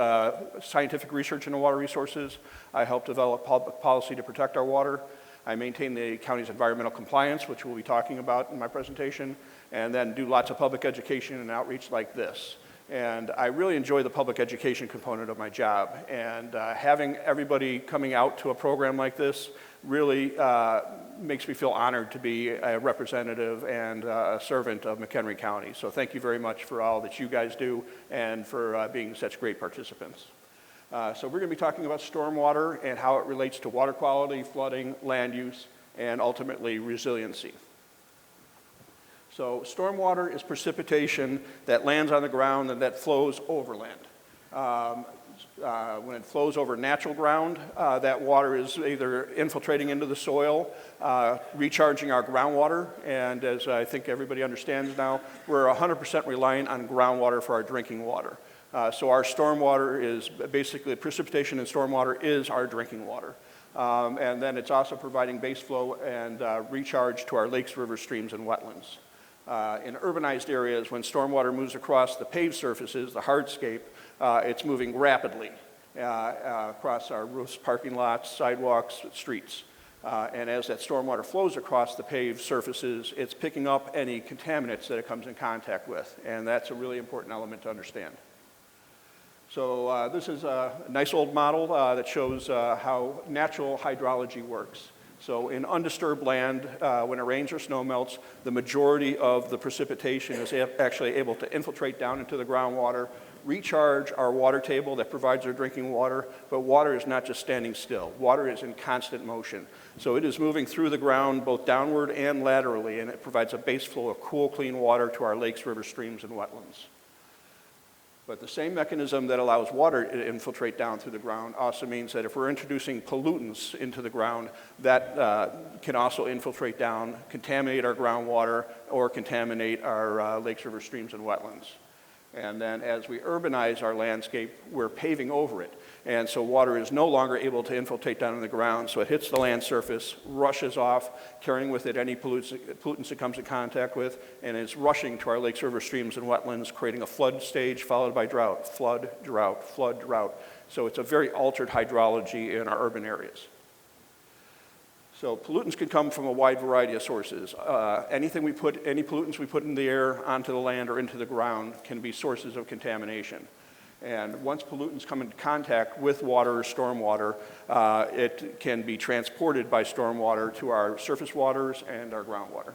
scientific research into water resources. I help develop public policy to protect our water. I maintain the county's environmental compliance, which we'll be talking about in my presentation, and then do lots of public education and outreach like this. And I really enjoy the public education component of my job. And having everybody coming out to a program like this really makes me feel honored to be a representative and a servant of McHenry County. So thank you very much for all that you guys do and for being such great participants. So we're going to be talking about stormwater and how it relates to water quality, flooding, land use, and ultimately resiliency. So stormwater is precipitation that lands on the ground and that flows overland. When it flows over natural ground, that water is either infiltrating into the soil, recharging our groundwater, and as I think everybody understands now, we're 100% reliant on groundwater for our drinking water. So our stormwater is basically, precipitation and stormwater is our drinking water. And then it's also providing base flow and recharge to our lakes, rivers, streams, and wetlands. In urbanized areas, when stormwater moves across the paved surfaces, the hardscape, it's moving rapidly across our roofs, parking lots, sidewalks, streets. And as that stormwater flows across the paved surfaces, it's picking up any contaminants that it comes in contact with. And that's a really important element to understand. So this is a nice old model that shows how natural hydrology works. So in undisturbed land, when it rains or snow melts, the majority of the precipitation is actually able to infiltrate down into the groundwater, recharge our water table that provides our drinking water, but water is not just standing still. Water is in constant motion. So it is moving through the ground both downward and laterally, and it provides a base flow of cool, clean water to our lakes, rivers, streams, and wetlands. But the same mechanism that allows water to infiltrate down through the ground also means that if we're introducing pollutants into the ground, that can also infiltrate down, contaminate our groundwater, or contaminate our lakes, rivers, streams, and wetlands. And then as we urbanize our landscape, we're paving over it. And so water is no longer able to infiltrate down in the ground, so it hits the land surface, rushes off, carrying with it any pollutants it comes in contact with, and is rushing to our lakes, rivers, streams, and wetlands, creating a flood stage followed by drought, flood, drought, flood, drought. So it's a very altered hydrology in our urban areas. So pollutants can come from a wide variety of sources. Any pollutants we put in the air, onto the land, or into the ground can be sources of contamination. And once pollutants come into contact with water or stormwater, it can be transported by stormwater to our surface waters and our groundwater.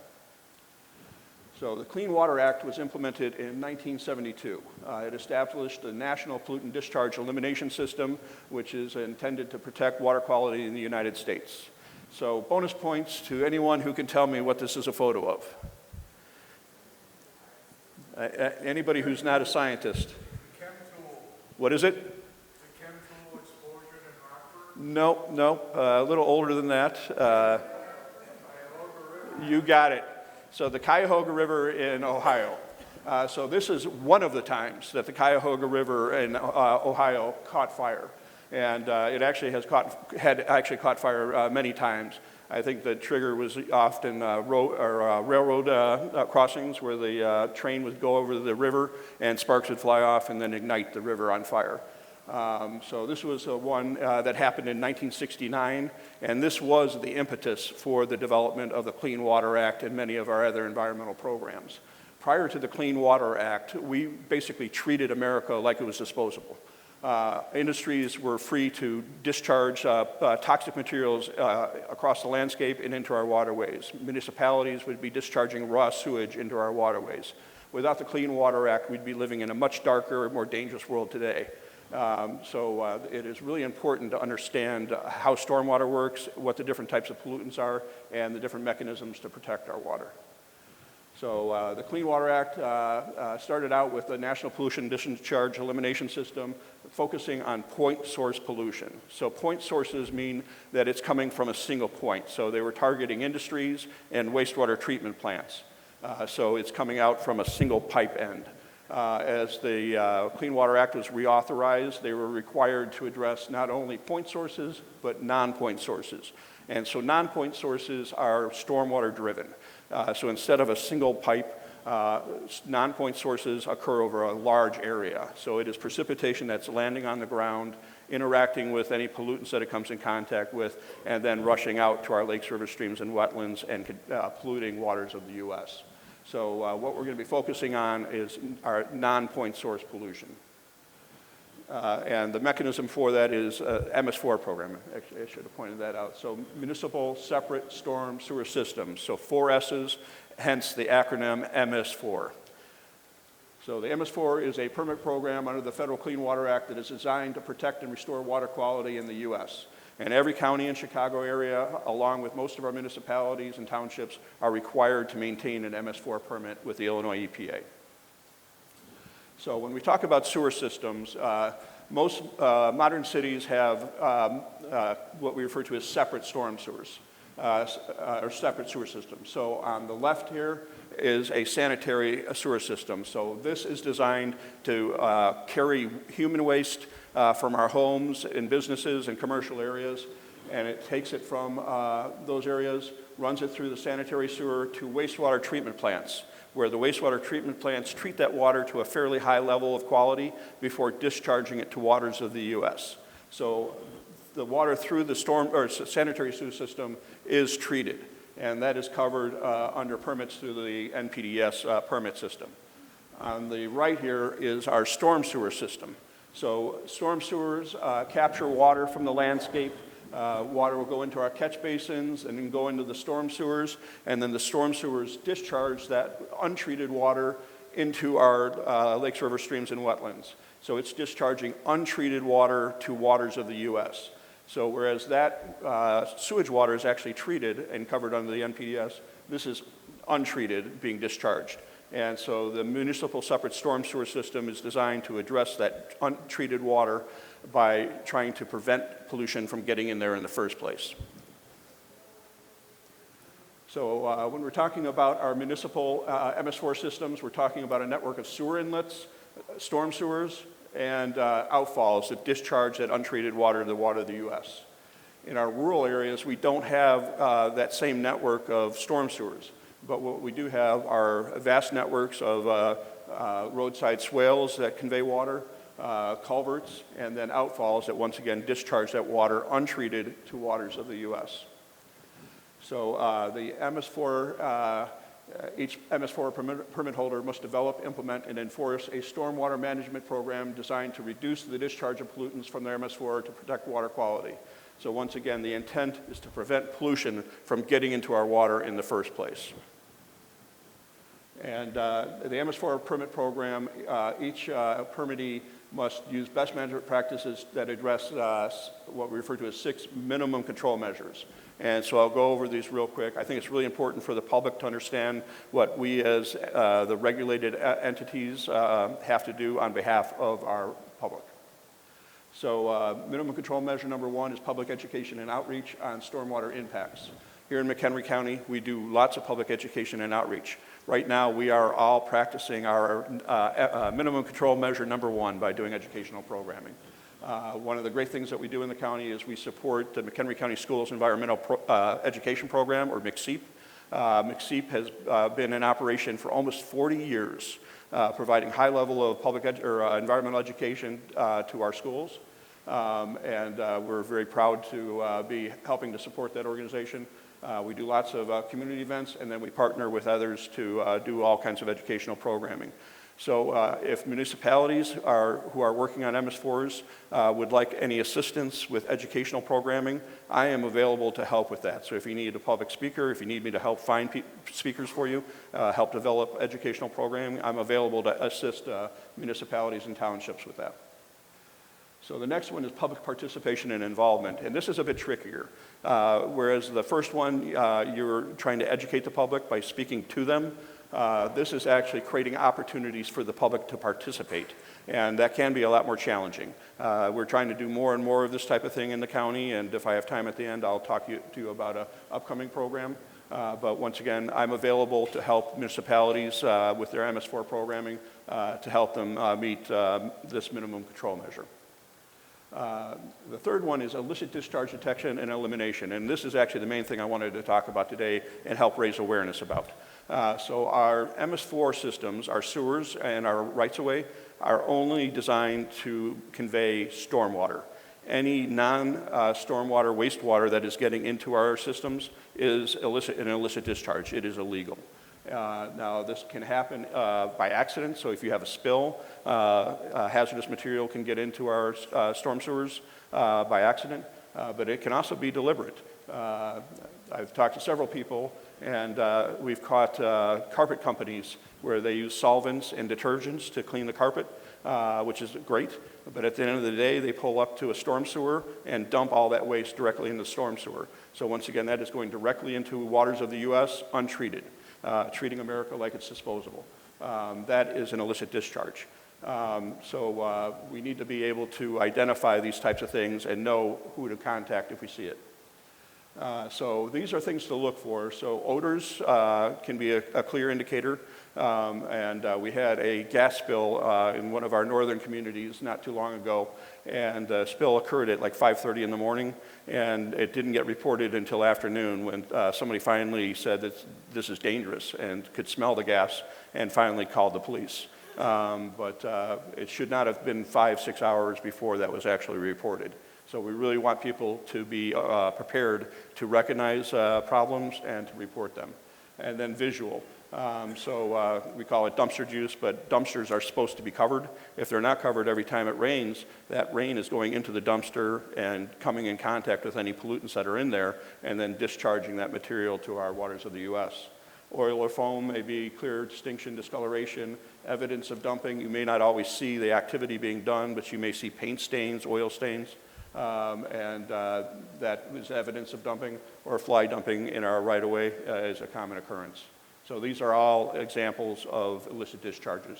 So the Clean Water Act was implemented in 1972. It established the National Pollutant Discharge Elimination System, which is intended to protect water quality in the United States. So bonus points to anyone who can tell me what this is a photo of. Anybody who's not a scientist. Chem tool. What is it? The chem tool explosion in Rockford. No, a little older than that. You got it. So the Cuyahoga River in Ohio. So this is one of the times that the Cuyahoga River in Ohio caught fire. And it actually had caught fire many times. I think the trigger was often railroad crossings where the train would go over the river and sparks would fly off and then ignite the river on fire. So this was one that happened in 1969, and this was the impetus for the development of the Clean Water Act and many of our other environmental programs. Prior to the Clean Water Act, we basically treated America like it was disposable. Industries were free to discharge toxic materials across the landscape and into our waterways. Municipalities would be discharging raw sewage into our waterways. Without the Clean Water Act, we'd be living in a much darker, more dangerous world today. So it is really important to understand how stormwater works, what the different types of pollutants are, and the different mechanisms to protect our water. So the Clean Water Act started out with the National Pollution Discharge Elimination System, focusing on point source pollution. So point sources mean that it's coming from a single point. So they were targeting industries and wastewater treatment plants. So it's coming out from a single pipe end. As the Clean Water Act was reauthorized, they were required to address not only point sources, but non-point sources. And so non-point sources are stormwater driven. So instead of a single pipe, non-point sources occur over a large area. So it is precipitation that's landing on the ground, interacting with any pollutants that it comes in contact with, and then rushing out to our lakes, rivers, streams, and wetlands and polluting waters of the U.S. So what we're going to be focusing on is our non-point source pollution. And the mechanism for that is MS4 program. Actually, I should have pointed that out. So Municipal Separate Storm Sewer Systems. So 4 S's, hence the acronym MS4. So the MS4 is a permit program under the Federal Clean Water Act that is designed to protect and restore water quality in the U.S. And every county in Chicago area, along with most of our municipalities and townships, are required to maintain an MS4 permit with the Illinois EPA. So when we talk about sewer systems, most modern cities have what we refer to as separate storm sewers, or separate sewer systems. So on the left here is a sanitary sewer system. So this is designed to carry human waste from our homes and businesses and commercial areas, and it takes it from those areas, runs it through the sanitary sewer to wastewater treatment plants, where the wastewater treatment plants treat that water to a fairly high level of quality before discharging it to waters of the U.S. So the water through the storm or sanitary sewer system is treated, and that is covered under permits through the NPDES permit system. On the right here is our storm sewer system. So storm sewers capture water from the landscape. Water will go into our catch basins and then go into the storm sewers, and then the storm sewers discharge that untreated water into our lakes, rivers, streams, and wetlands. So it's discharging untreated water to waters of the U.S. So whereas that sewage water is actually treated and covered under the NPDES, this is untreated being discharged. And so the municipal separate storm sewer system is designed to address that untreated water by trying to prevent pollution from getting in there in the first place. So when we're talking about our municipal MS4 systems, we're talking about a network of sewer inlets, storm sewers, and outfalls that discharge that untreated water to the water of the U.S. In our rural areas, we don't have that same network of storm sewers, but what we do have are vast networks of roadside swales that convey water, culverts, and then outfalls that once again discharge that water untreated to waters of the U.S. So the MS4, each MS4 permit holder must develop, implement, and enforce a stormwater management program designed to reduce the discharge of pollutants from their MS4 to protect water quality. So once again, the intent is to prevent pollution from getting into our water in the first place. And the MS4 permit program, each permittee must use best management practices that address what we refer to as 6 minimum control measures. And so I'll go over these real quick. I think it's really important for the public to understand what we as the regulated entities have to do on behalf of our public. So minimum control measure number 1 is public education and outreach on stormwater impacts. Here in McHenry County, we do lots of public education and outreach. Right now, we are all practicing our minimum control measure number 1 by doing educational programming. One of the great things that we do in the county is we support the McHenry County Schools Environmental Education Program, or MCEP. MCEP has been in operation for almost 40 years, providing high level of environmental education to our schools. And we're very proud to be helping to support that organization. We do lots of community events, and then we partner with others to do all kinds of educational programming. So if municipalities who are working on MS4s would like any assistance with educational programming, I am available to help with that. So if you need a public speaker, if you need me to help find speakers for you, help develop educational programming, I'm available to assist municipalities and townships with that. So the next one is public participation and involvement, and this is a bit trickier. Whereas the first one, you're trying to educate the public by speaking to them, this is actually creating opportunities for the public to participate, and that can be a lot more challenging. We're trying to do more and more of this type of thing in the county, and if I have time at the end, I'll talk to you about an upcoming program. But once again, I'm available to help municipalities with their MS4 programming to help them meet this minimum control measure. The third one is illicit discharge detection and elimination, and this is actually the main thing I wanted to talk about today and help raise awareness about. So our MS4 systems, our sewers and our rights-of-way, are only designed to convey stormwater. Any non-stormwater wastewater that is getting into our systems is an illicit discharge. It is illegal. Now, this can happen by accident, so if you have a spill, hazardous material can get into our storm sewers by accident, but it can also be deliberate. I've talked to several people, and we've caught carpet companies where they use solvents and detergents to clean the carpet, which is great, but at the end of the day, they pull up to a storm sewer and dump all that waste directly in the storm sewer. So once again, that is going directly into waters of the U.S. untreated. Treating America like it's disposable. That is an illicit discharge. So we need to be able to identify these types of things and know who to contact if we see it. So these are things to look for. So odors can be a clear indicator. We had a gas spill in one of our northern communities not too long ago, and the spill occurred at like 5:30 in the morning, and it didn't get reported until afternoon when somebody finally said that this is dangerous and could smell the gas and finally called the police. But it should not have been 5-6 hours before that was actually reported. So we really want people to be prepared to recognize problems and to report them. And then visual. We call it dumpster juice, but dumpsters are supposed to be covered. If they're not covered every time it rains, that rain is going into the dumpster and coming in contact with any pollutants that are in there and then discharging that material to our waters of the U.S. Oil or foam may be clear distinction, discoloration, evidence of dumping. You may not always see the activity being done, but you may see paint stains, oil stains, that is evidence of dumping, or fly dumping in our right-of-way is a common occurrence. So these are all examples of illicit discharges.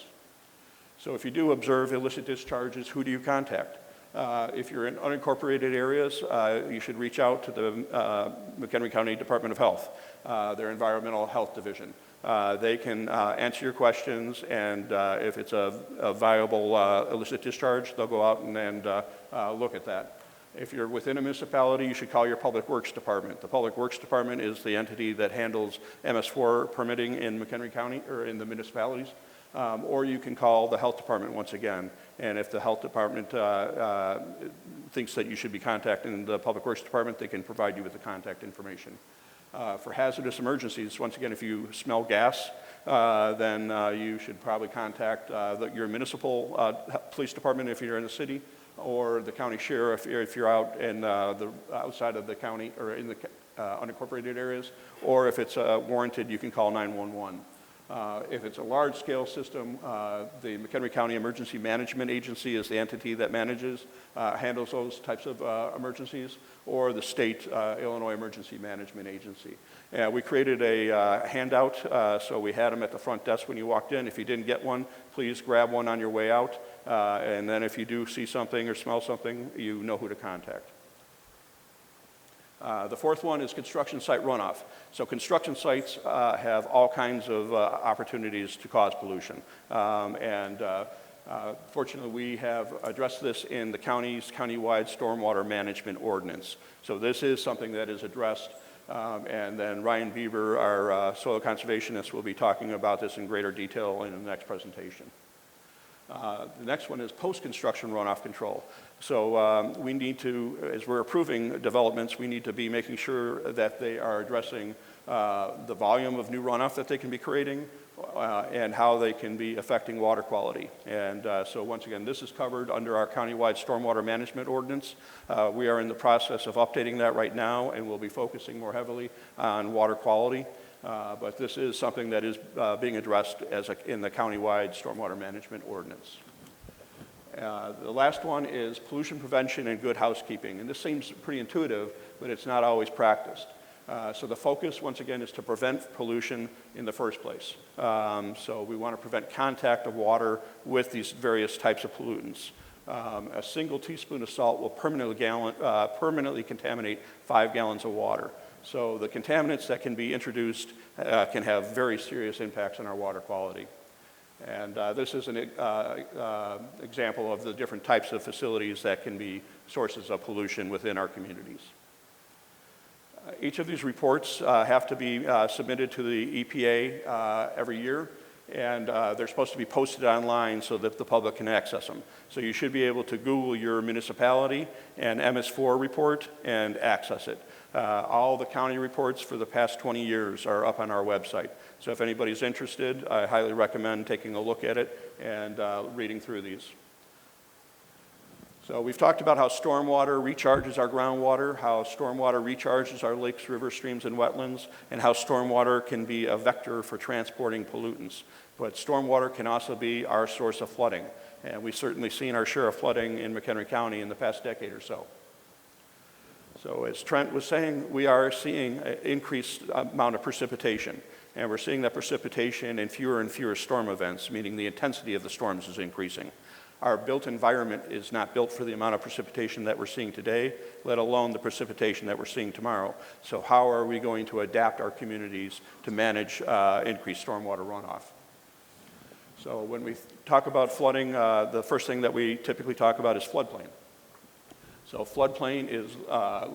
So if you do observe illicit discharges, who do you contact? If you're in unincorporated areas, you should reach out to the McHenry County Department of Health, their Environmental Health Division. They can answer your questions, and if it's a viable illicit discharge, they'll go out and look at that. If you're within a municipality, you should call your Public Works Department. The Public Works Department is the entity that handles MS4 permitting in McHenry County or in the municipalities. Or you can call the Health Department once again. And if the Health Department thinks that you should be contacting the Public Works Department, they can provide you with the contact information. For hazardous emergencies, once again, if you smell gas, then you should probably contact your municipal police department if you're in the city, or the county sheriff if you're out in the outside of the county or in the unincorporated areas, or if it's warranted, you can call 911. If it's a large-scale system, the McHenry County Emergency Management Agency is the entity that handles those types of emergencies, or the state Illinois Emergency Management Agency. We created a handout, so we had them at the front desk when you walked in. If you didn't get one, please grab one on your way out, and then if you do see something or smell something, you know who to contact. The fourth one is construction site runoff. So construction sites have all kinds of opportunities to cause pollution. Fortunately, we have addressed this in the county's countywide stormwater management ordinance. So this is something that is addressed, and then Ryan Beaver, our soil conservationist, will be talking about this in greater detail in the next presentation. The next one is post-construction runoff control. So we need to, as we're approving developments, we need to be making sure that they are addressing the volume of new runoff that they can be creating and how they can be affecting water quality. And so once again, this is covered under our countywide stormwater management ordinance. We are in the process of updating that right now, and we'll be focusing more heavily on water quality. But this is something that is being addressed in the countywide stormwater management ordinance. The last one is pollution prevention and good housekeeping. And this seems pretty intuitive, but it's not always practiced. So the focus, once again, is to prevent pollution in the first place. So we want to prevent contact of water with these various types of pollutants. A single teaspoon of salt will permanently contaminate 5 gallons of water. So the contaminants that can be introduced can have very serious impacts on our water quality. And this is an example of the different types of facilities that can be sources of pollution within our communities. Each of these reports have to be submitted to the EPA every year, and they're supposed to be posted online so that the public can access them. So you should be able to Google your municipality and MS4 report and access it. All the county reports for the past 20 years are up on our website. So if anybody's interested, I highly recommend taking a look at it and reading through these. So we've talked about how stormwater recharges our groundwater, how stormwater recharges our lakes, rivers, streams, and wetlands, and how stormwater can be a vector for transporting pollutants. But stormwater can also be our source of flooding. And we've certainly seen our share of flooding in McHenry County in the past decade or so. So as Trent was saying, we are seeing an increased amount of precipitation. And we're seeing that precipitation in fewer and fewer storm events, meaning the intensity of the storms is increasing. Our built environment is not built for the amount of precipitation that we're seeing today, let alone the precipitation that we're seeing tomorrow. So how are we going to adapt our communities to manage increased stormwater runoff? So when we talk about flooding, the first thing that we typically talk about is floodplain. So floodplain is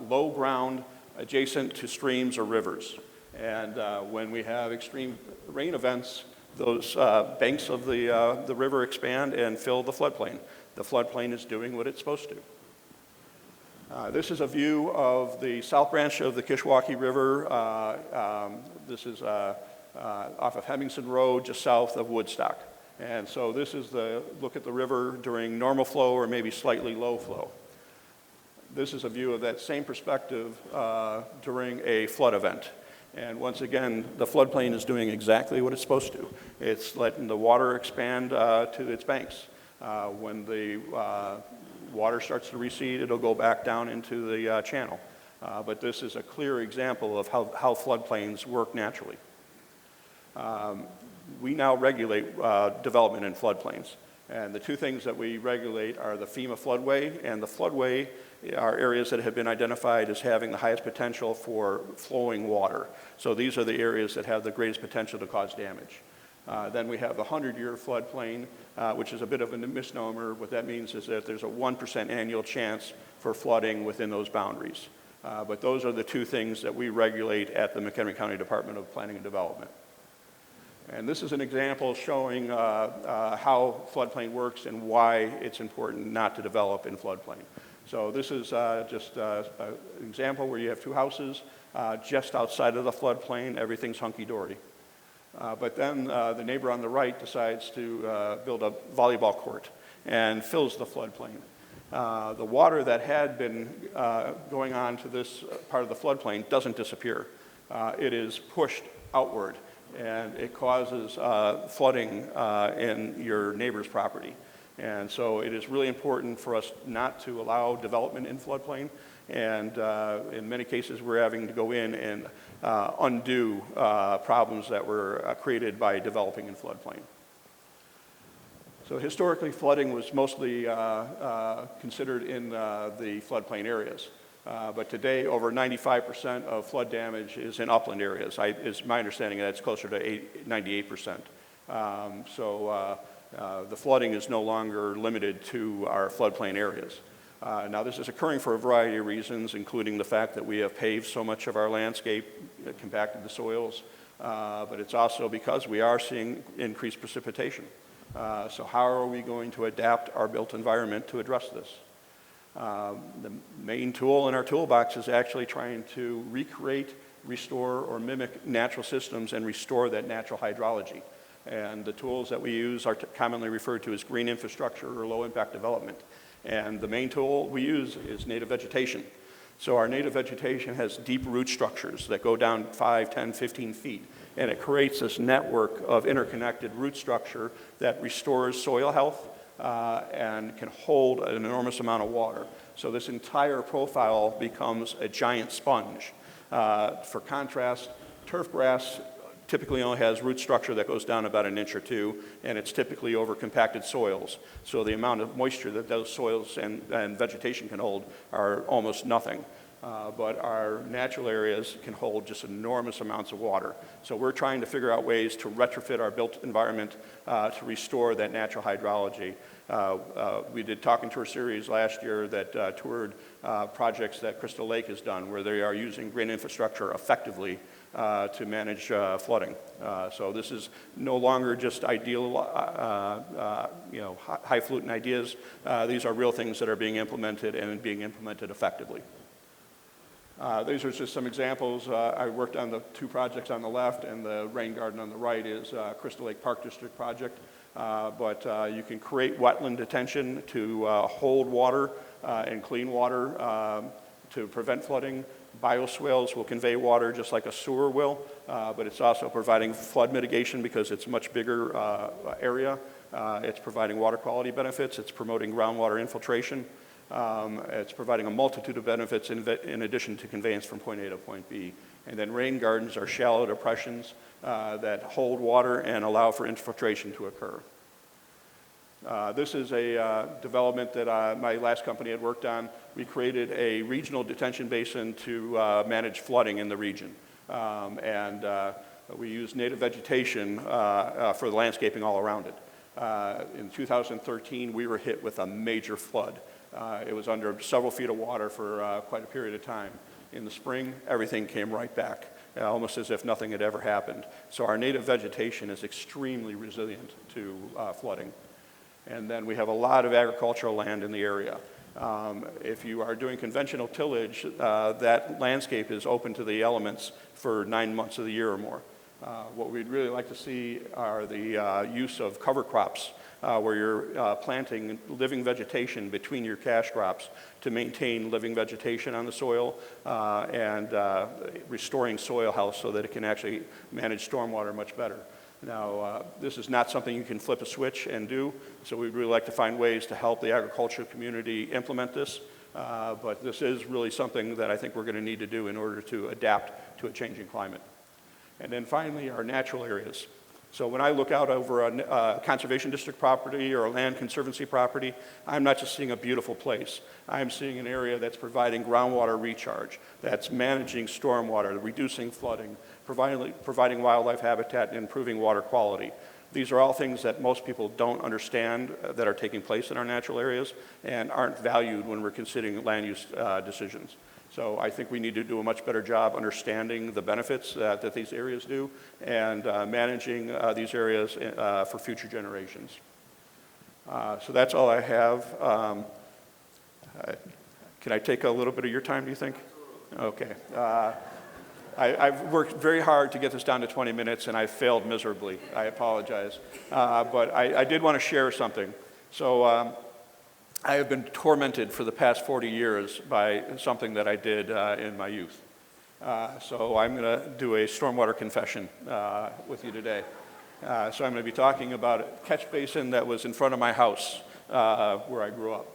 low ground adjacent to streams or rivers. And when we have extreme rain events, those banks of the river expand and fill the floodplain. The floodplain is doing what it's supposed to. This is a view of the south branch of the Kishwaukee River. This is off of Hemmingson Road, just south of Woodstock. And so this is the look at the river during normal flow or maybe slightly low flow. This is a view of that same perspective during a flood event. And once again, the floodplain is doing exactly what it's supposed to. It's letting the water expand to its banks. When the water starts to recede, it'll go back down into the channel. But this is a clear example of how floodplains work naturally. We now regulate development in floodplains. And the two things that we regulate are the FEMA floodway, and the floodway are areas that have been identified as having the highest potential for flowing water. So these are the areas that have the greatest potential to cause damage. Then we have the 100-year floodplain, which is a bit of a misnomer. What that means is that there's a 1% annual chance for flooding within those boundaries. But those are the two things that we regulate at the McHenry County Department of Planning and Development. And this is an example showing how floodplain works and why it's important not to develop in floodplain. So this is just an example where you have two houses just outside of the floodplain. Everything's hunky-dory. But then the neighbor on the right decides to build a volleyball court and fills the floodplain. The water that had been going on to this part of the floodplain doesn't disappear. It is pushed outward, and it causes flooding in your neighbor's property. And so it is really important for us not to allow development in floodplain. And in many cases, we're having to go in and undo problems that were created by developing in floodplain. So historically, flooding was mostly considered in the floodplain areas. But today, over 95% of flood damage is in upland areas. It's my understanding that it's closer to 98%. The flooding is no longer limited to our floodplain areas. Now, this is occurring for a variety of reasons, including the fact that we have paved so much of our landscape, compacted the soils, but it's also because we are seeing increased precipitation. So how are we going to adapt our built environment to address this? The main tool in our toolbox is actually trying to recreate, restore, or mimic natural systems and restore that natural hydrology. And the tools that we use are commonly referred to as green infrastructure or low impact development. And the main tool we use is native vegetation. So our native vegetation has deep root structures that go down 5, 10, 15 feet. And it creates this network of interconnected root structure that restores soil health and can hold an enormous amount of water. So this entire profile becomes a giant sponge. For contrast, turf grass typically only has root structure that goes down about 1 inch or 2, and it's typically over compacted soils. So the amount of moisture that those soils and vegetation can hold are almost nothing. But our natural areas can hold just enormous amounts of water. So we're trying to figure out ways to retrofit our built environment to restore that natural hydrology. We did talking tour series last year that toured projects that Crystal Lake has done, where they are using green infrastructure effectively to manage flooding. So this is no longer just ideal, highfalutin ideas. These are real things that are being implemented and being implemented effectively. These are just some examples. I worked on the two projects on the left, and the rain garden on the right is Crystal Lake Park District project. But you can create wetland detention to hold water and clean water to prevent flooding. Bioswales will convey water just like a sewer will, but it's also providing flood mitigation because it's a much bigger area. It's providing water quality benefits. It's promoting groundwater infiltration. It's providing a multitude of benefits in addition to conveyance from point A to point B. And then rain gardens are shallow depressions that hold water and allow for infiltration to occur. This is a development that my last company had worked on. We created a regional detention basin to manage flooding in the region. We use native vegetation for the landscaping all around it. In 2013, we were hit with a major flood. It was under several feet of water for quite a period of time. In the spring, everything came right back, almost as if nothing had ever happened. So our native vegetation is extremely resilient to flooding. And then we have a lot of agricultural land in the area. If you are doing conventional tillage, that landscape is open to the elements for 9 months of the year or more. What we'd really like to see are the use of cover crops, where you're planting living vegetation between your cash crops to maintain living vegetation on the soil and restoring soil health so that it can actually manage stormwater much better. Now, this is not something you can flip a switch and do, so we'd really like to find ways to help the agriculture community implement this, but this is really something that I think we're going to need to do in order to adapt to a changing climate. And then finally, our natural areas. So when I look out over a conservation district property or a land conservancy property, I'm not just seeing a beautiful place. I'm seeing an area that's providing groundwater recharge, that's managing stormwater, reducing flooding, providing wildlife habitat, and improving water quality. These are all things that most people don't understand that are taking place in our natural areas and aren't valued when we're considering land use decisions. So I think we need to do a much better job understanding the benefits that these areas do and managing these areas for future generations. So that's all I have. Can I take a little bit of your time, do you think? Okay. I've worked very hard to get this down to 20 minutes, and I failed miserably. I apologize. But I did want to share something. So I have been tormented for the past 40 years by something that I did in my youth. So I'm going to do a stormwater confession with you today. So I'm going to be talking about a catch basin that was in front of my house where I grew up.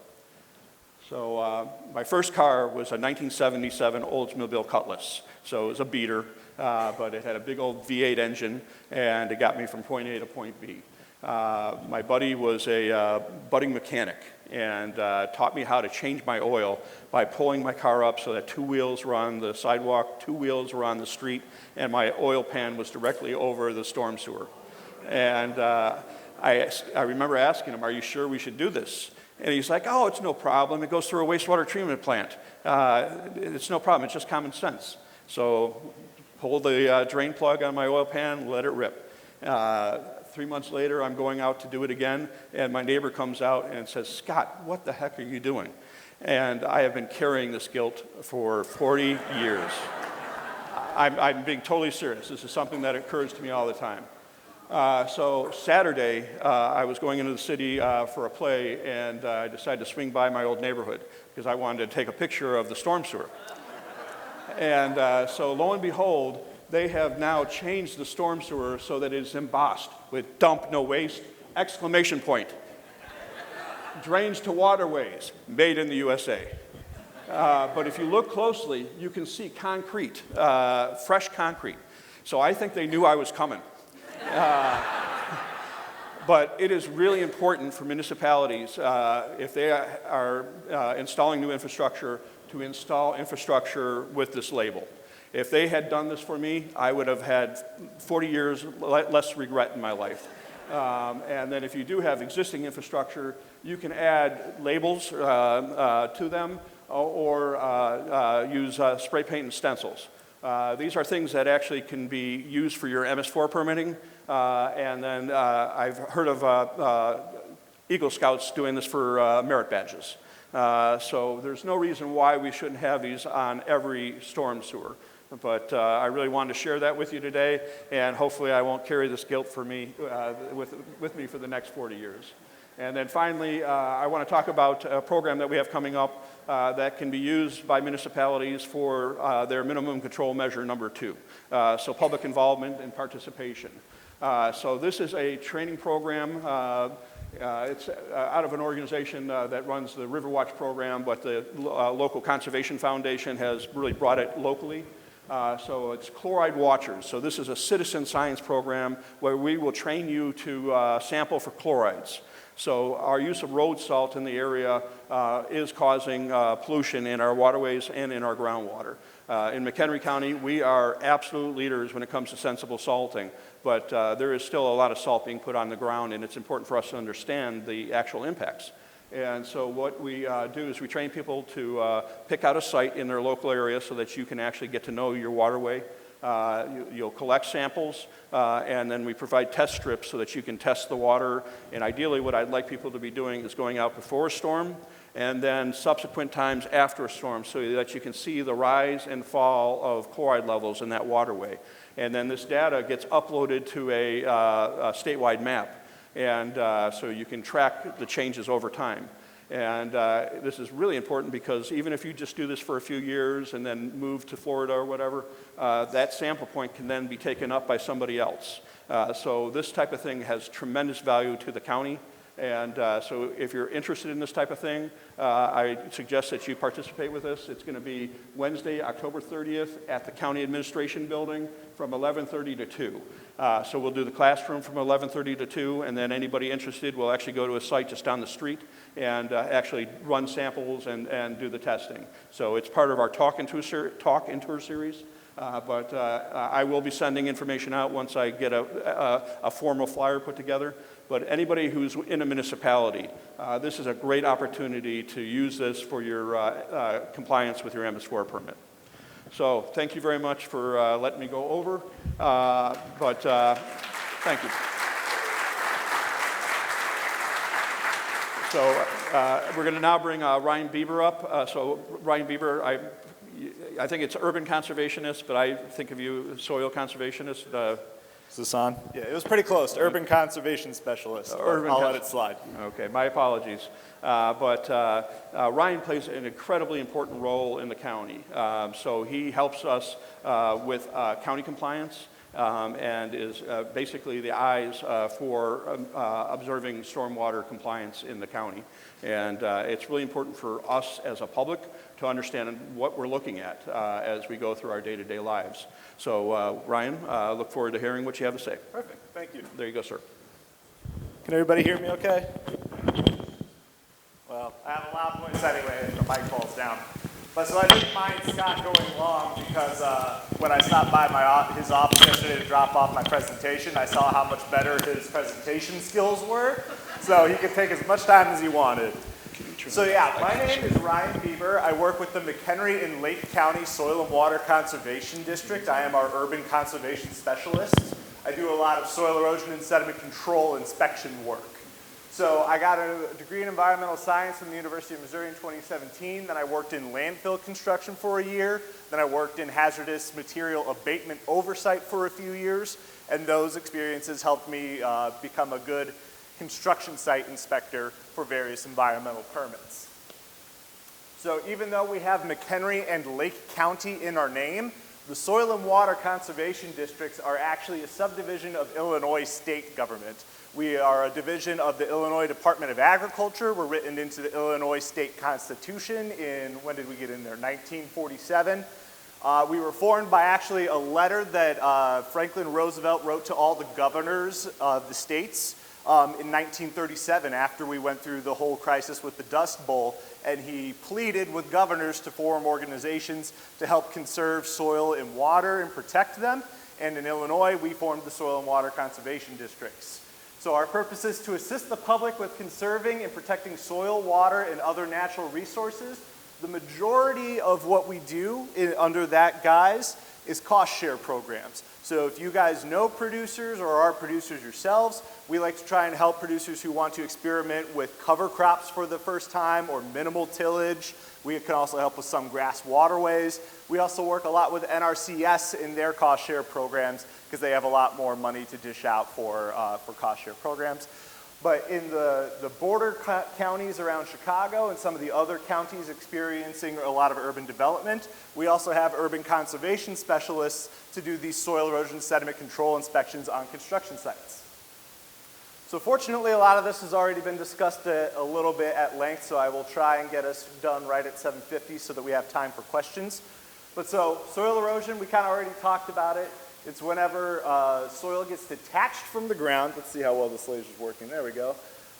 So my first car was a 1977 Oldsmobile Cutlass. So it was a beater, but it had a big old V8 engine, and it got me from point A to point B. My buddy was a budding mechanic and taught me how to change my oil by pulling my car up so that 2 wheels were on the sidewalk, 2 wheels were on the street, and my oil pan was directly over the storm sewer. And I remember asking him, "Are you sure we should do this?" And he's like, "Oh, it's no problem. It goes through a wastewater treatment plant. It's no problem. It's just common sense." So pull the drain plug on my oil pan, let it rip. 3 months later, I'm going out to do it again, and my neighbor comes out and says, "Scott, what the heck are you doing?" And I have been carrying this guilt for 40 years. I'm being totally serious. This is something that occurs to me all the time. So Saturday, I was going into the city for a play, and I decided to swing by my old neighborhood because I wanted to take a picture of the storm sewer. And so lo and behold, they have now changed the storm sewer so that it is embossed with "Dump No Waste!" exclamation point. Drains to waterways, made in the USA. But if you look closely, you can see concrete, fresh concrete. So I think they knew I was coming. But it is really important for municipalities, if they are installing new infrastructure, to install infrastructure with this label. If they had done this for me, I would have had 40 years less regret in my life. And then if you do have existing infrastructure, you can add labels to them or use spray paint and stencils. These are things that actually can be used for your MS4 permitting. And then I've heard of Eagle Scouts doing this for merit badges. So there's no reason why we shouldn't have these on every storm sewer. But I really wanted to share that with you today, and hopefully I won't carry this guilt for me, with me for the next 40 years. And then finally, I want to talk about a program that we have coming up that can be used by municipalities for their minimum control measure number 2. So public involvement and participation. So this is a training program. It's out of an organization that runs the Riverwatch program, but the local conservation foundation has really brought it locally. So it's Chloride Watchers. So this is a citizen science program where we will train you to sample for chlorides. So our use of road salt in the area is causing pollution in our waterways and in our groundwater. In McHenry County, we are absolute leaders when it comes to sensible salting, but there is still a lot of salt being put on the ground, and it's important for us to understand the actual impacts. And so what we do is we train people to pick out a site in their local area so that you can actually get to know your waterway. You'll collect samples, and then we provide test strips so that you can test the water. And ideally, what I'd like people to be doing is going out before a storm and then subsequent times after a storm so that you can see the rise and fall of chloride levels in that waterway. And then this data gets uploaded to a statewide map. And so you can track the changes over time. And this is really important because even if you just do this for a few years and then move to Florida or whatever, that sample point can then be taken up by somebody else. So this type of thing has tremendous value to the county. And so if you're interested in this type of thing, I suggest that you participate with us. It's going to be Wednesday, October 30th at the County Administration Building from 11:30 to 2. So we'll do the classroom from 11:30 to 2, and then anybody interested will actually go to a site just down the street and actually run samples and do the testing. So it's part of our Talk and Tour series. But I will be sending information out once I get a formal flyer put together. But anybody who's in a municipality, this is a great opportunity to use this for your compliance with your MS4 permit. So thank you very much for letting me go over. Thank you. So we're going to now bring Ryan Bieber up. So Ryan Bieber, I think it's urban conservationist, but I think of you as soil conservationist. Is this on? Yeah, it was pretty close. Urban conservation specialist. I'll let it slide. Okay, my apologies. Ryan plays an incredibly important role in the county. So he helps us with county compliance and is basically the eyes for observing stormwater compliance in the county. And it's really important for us as a public to understand what we're looking at as we go through our day-to-day lives. So Ryan, look forward to hearing what you have to say. Perfect. Thank you. There you go, sir. Can everybody hear me okay? Well, I have a loud voice anyway if the mic falls down. But so I didn't mind Scott going long because when I stopped by his office yesterday to drop off my presentation, I saw how much better his presentation skills were. So he could take as much time as he wanted. So yeah, my name is Ryan Bieber. I work with the McHenry and Lake County Soil and Water Conservation District. I am our urban conservation specialist. I do a lot of soil erosion and sediment control inspection work. So I got a degree in environmental science from the University of Missouri in 2017. Then I worked in landfill construction for a year. Then I worked in hazardous material abatement oversight for a few years. And those experiences helped me become a good construction site inspector for various environmental permits. So even though we have McHenry and Lake County in our name, the Soil and Water Conservation Districts are actually a subdivision of Illinois state government. We are a division of the Illinois Department of Agriculture. We're written into the Illinois State Constitution in, when did we get in there? 1947. We were formed by actually a letter that Franklin Roosevelt wrote to all the governors of the states in 1937 after we went through the whole crisis with the Dust Bowl, and he pleaded with governors to form organizations to help conserve soil and water and protect them. And in Illinois, we formed the Soil and Water Conservation Districts. So our purpose is to assist the public with conserving and protecting soil, water, and other natural resources. The majority of what we do under that guise is cost share programs. So if you guys know producers or are producers yourselves, we like to try and help producers who want to experiment with cover crops for the first time or minimal tillage. We can also help with some grass waterways. We also work a lot with NRCS in their cost share programs because they have a lot more money to dish out for cost share programs. But in the border counties around Chicago and some of the other counties experiencing a lot of urban development, we also have urban conservation specialists to do these soil erosion sediment control inspections on construction sites. So fortunately, a lot of this has already been discussed a little bit at length, so I will try and get us done right at 7:50 so that we have time for questions. But so soil erosion, we kind of already talked about it. It's whenever soil gets detached from the ground. Let's see how well this laser's working. There we go.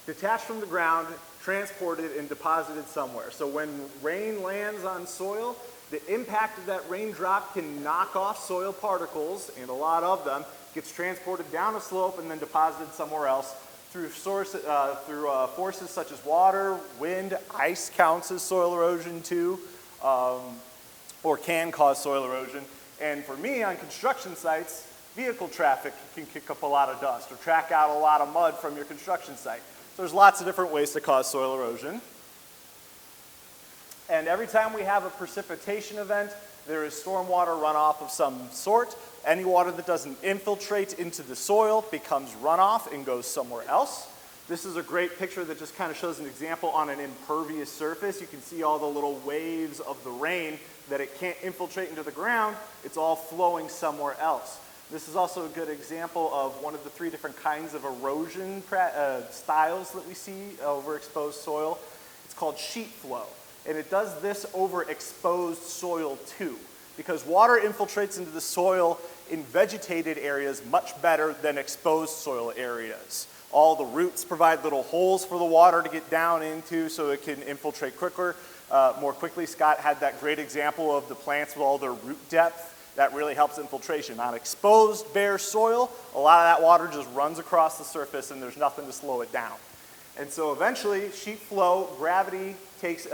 Detached from the ground, transported and deposited somewhere. So when rain lands on soil, the impact of that raindrop can knock off soil particles, and a lot of them, gets transported down a slope and then deposited somewhere else through forces such as water, wind, ice counts as soil erosion too, or can cause soil erosion. And for me, on construction sites, vehicle traffic can kick up a lot of dust or track out a lot of mud from your construction site. So there's lots of different ways to cause soil erosion. And every time we have a precipitation event, there is stormwater runoff of some sort. Any water that doesn't infiltrate into the soil becomes runoff and goes somewhere else. This is a great picture that just kind of shows an example on an impervious surface. You can see all the little waves of the rain that it can't infiltrate into the ground. It's all flowing somewhere else. This is also a good example of one of the 3 different kinds of erosion styles that we see over exposed soil. It's called sheet flow. And it does this over exposed soil too, because water infiltrates into the soil in vegetated areas much better than exposed soil areas. All the roots provide little holes for the water to get down into so it can infiltrate more quickly. Scott had that great example of the plants with all their root depth. That really helps infiltration. On exposed, bare soil, a lot of that water just runs across the surface and there's nothing to slow it down. And so eventually, sheet flow, gravity takes,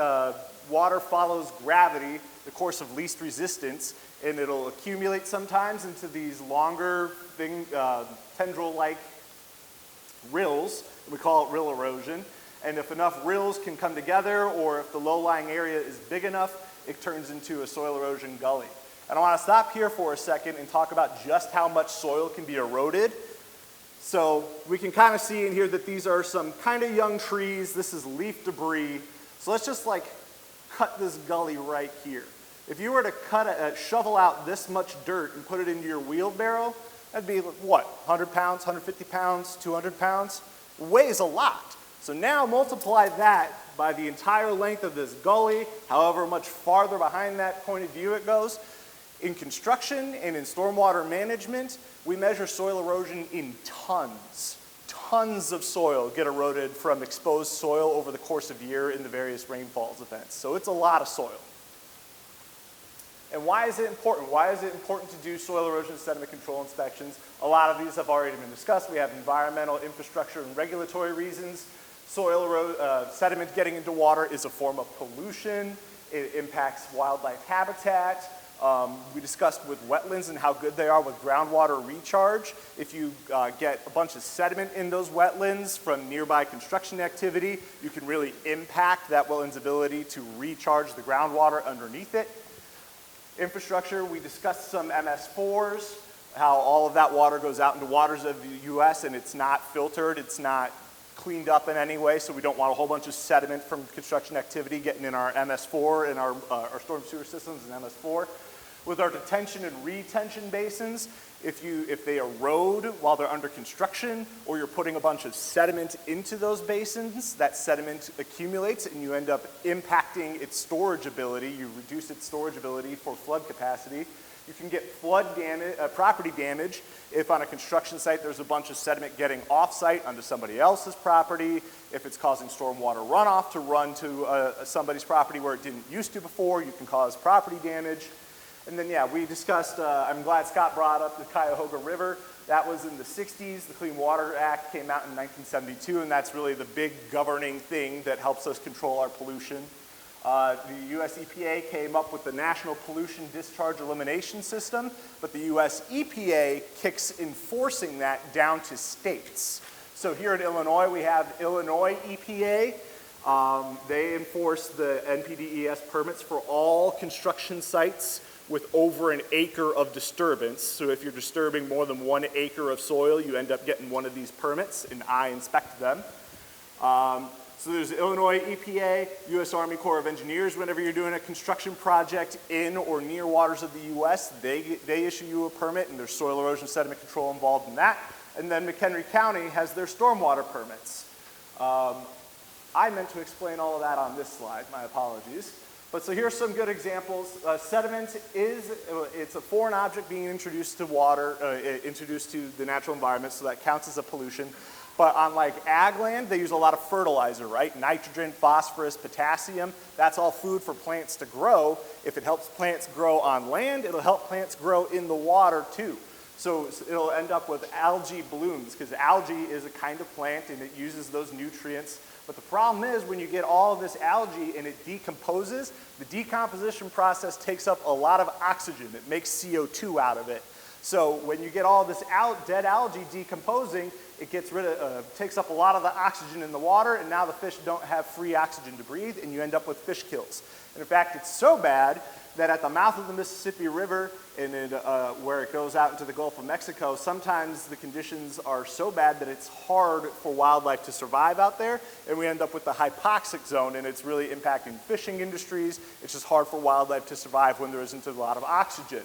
water follows gravity, the course of least resistance, and it'll accumulate sometimes into these longer tendril-like rills. We call it rill erosion. And if enough rills can come together, or if the low-lying area is big enough, it turns into a soil erosion gully. And I want to stop here for a second and talk about just how much soil can be eroded. So we can kind of see in here that these are some kind of young trees. This is leaf debris. So let's just like cut this gully right here. If you were to shovel out this much dirt and put it into your wheelbarrow, that'd be what, 100 pounds, 150 pounds, 200 pounds? It weighs a lot. So now multiply that by the entire length of this gully, however much farther behind that point of view it goes. In construction and in stormwater management, we measure soil erosion in tons. Tons of soil get eroded from exposed soil over the course of a year in the various rainfalls events. So it's a lot of soil. And why is it important? Why is it important to do soil erosion sediment control inspections? A lot of these have already been discussed. We have environmental, infrastructure, and regulatory reasons. Sediment getting into water is a form of pollution. It impacts wildlife habitat. We discussed with wetlands and how good they are with groundwater recharge. If you get a bunch of sediment in those wetlands from nearby construction activity, you can really impact that wetland's ability to recharge the groundwater underneath it. Infrastructure, we discussed some MS4s, how all of that water goes out into waters of the U.S. and it's not filtered, it's not cleaned up in any way, so we don't want a whole bunch of sediment from construction activity getting in our MS4 and our storm sewer systems in MS4. With our detention and retention basins, if they erode while they're under construction, or you're putting a bunch of sediment into those basins, that sediment accumulates and you end up impacting its storage ability. You reduce its storage ability for flood capacity. You can get flood damage, property damage if on a construction site there's a bunch of sediment getting off-site onto somebody else's property, if it's causing stormwater runoff to run to somebody's property where it didn't used to before, you can cause property damage. And then, yeah, we discussed, I'm glad Scott brought up the Cuyahoga River. That was in the 60s. The Clean Water Act came out in 1972, and that's really the big governing thing that helps us control our pollution. The US EPA came up with the National Pollution Discharge Elimination System, but the US EPA kicks enforcing that down to states. So here in Illinois, we have Illinois EPA. They enforce the NPDES permits for all construction sites with over an acre of disturbance. So if you're disturbing more than 1 acre of soil, you end up getting one of these permits, and I inspect them. So there's Illinois EPA, U.S. Army Corps of Engineers. Whenever you're doing a construction project in or near waters of the U.S., they issue you a permit, and there's soil erosion sediment control involved in that. And then McHenry County has their stormwater permits. I meant to explain all of that on this slide, my apologies. But so here's some good examples. Sediment it's a foreign object being introduced to water, introduced to the natural environment, so that counts as a pollution. But on like ag land, they use a lot of fertilizer, right? Nitrogen, phosphorus, potassium, that's all food for plants to grow. If it helps plants grow on land, it'll help plants grow in the water too. So it'll end up with algae blooms, because algae is a kind of plant and it uses those nutrients. But the problem is when you get all of this algae and it decomposes, the decomposition process takes up a lot of oxygen. It makes CO2 out of it. So when you get all this dead algae decomposing, it gets takes up a lot of the oxygen in the water, and now the fish don't have free oxygen to breathe, and you end up with fish kills. And in fact, it's so bad that at the mouth of the Mississippi River, and where it goes out into the Gulf of Mexico, sometimes the conditions are so bad that it's hard for wildlife to survive out there, and we end up with the hypoxic zone, and it's really impacting fishing industries. It's just hard for wildlife to survive when there isn't a lot of oxygen.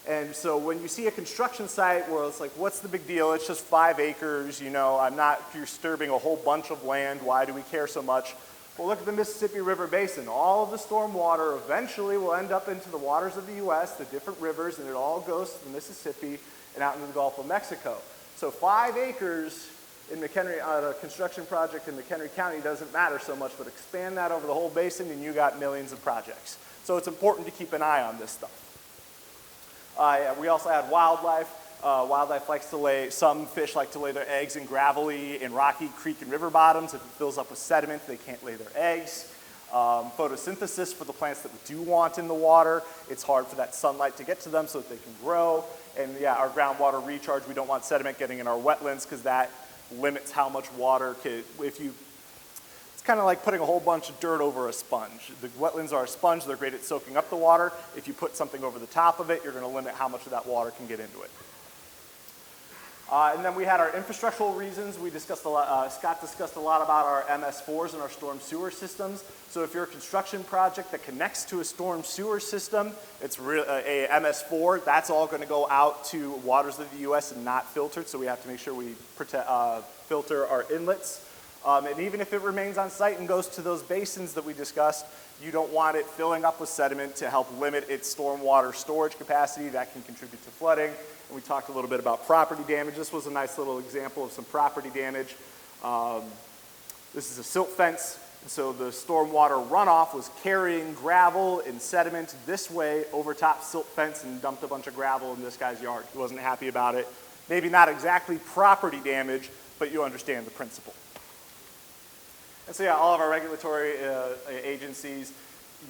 And so when you see a construction site where it's like, what's the big deal? It's just 5 acres, you know, I'm not disturbing a whole bunch of land. Why do we care so much? Well, look at the Mississippi River Basin. All of the storm water eventually will end up into the waters of the U.S., the different rivers, and it all goes to the Mississippi and out into the Gulf of Mexico. So 5 acres in McHenry, a construction project in McHenry County doesn't matter so much, but expand that over the whole basin and you got millions of projects. So it's important to keep an eye on this stuff. We also had wildlife. Wildlife likes to lay, some fish like to lay their eggs in gravelly and rocky creek and river bottoms. If it fills up with sediment, they can't lay their eggs. Photosynthesis for the plants that we do want in the water. It's hard for that sunlight to get to them so that they can grow. And yeah, our groundwater recharge, we don't want sediment getting in our wetlands because that limits how much water it's kind of like putting a whole bunch of dirt over a sponge. The wetlands are a sponge, they're great at soaking up the water. If you put something over the top of it, you're going to limit how much of that water can get into it. And then we had our infrastructural reasons. We discussed a lot, Scott discussed a lot about our MS4s and our storm sewer systems. So if you're a construction project that connects to a storm sewer system, it's a MS4, that's all going to go out to waters of the U.S. and not filtered, so we have to make sure we filter our inlets. And even if it remains on site and goes to those basins that we discussed, you don't want it filling up with sediment to help limit its stormwater storage capacity. That can contribute to flooding. And we talked a little bit about property damage. This was a nice little example of some property damage. This is a silt fence. So the stormwater runoff was carrying gravel and sediment this way over top silt fence and dumped a bunch of gravel in this guy's yard. He wasn't happy about it. Maybe not exactly property damage, but you understand the principle. And so yeah, all of our regulatory agencies,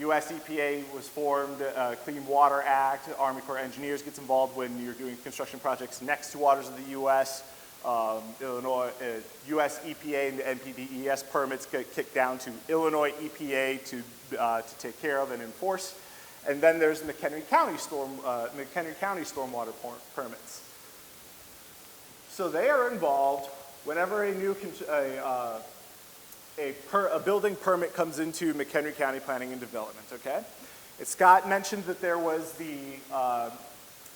US EPA was formed, Clean Water Act, Army Corps of Engineers gets involved when you're doing construction projects next to waters of the US. Illinois, US EPA and the NPDES permits get kicked down to Illinois EPA to take care of and enforce. And then there's McHenry County stormwater permits. So they are involved whenever a new a building permit comes into McHenry County Planning and Development, okay? Scott mentioned that there was the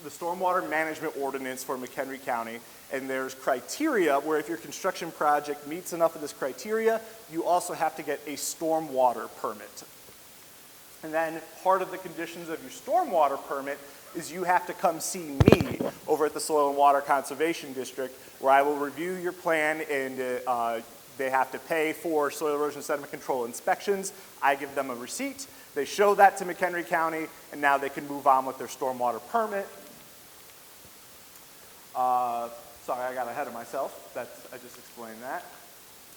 stormwater management ordinance for McHenry County, and there's criteria where if your construction project meets enough of this criteria, you also have to get a stormwater permit. And then part of the conditions of your stormwater permit is you have to come see me over at the Soil and Water Conservation District, where I will review your plan, and they have to pay for soil erosion sediment control inspections. I give them a receipt. They show that to McHenry County, and now they can move on with their stormwater permit. Sorry, I got ahead of myself. I just explained that.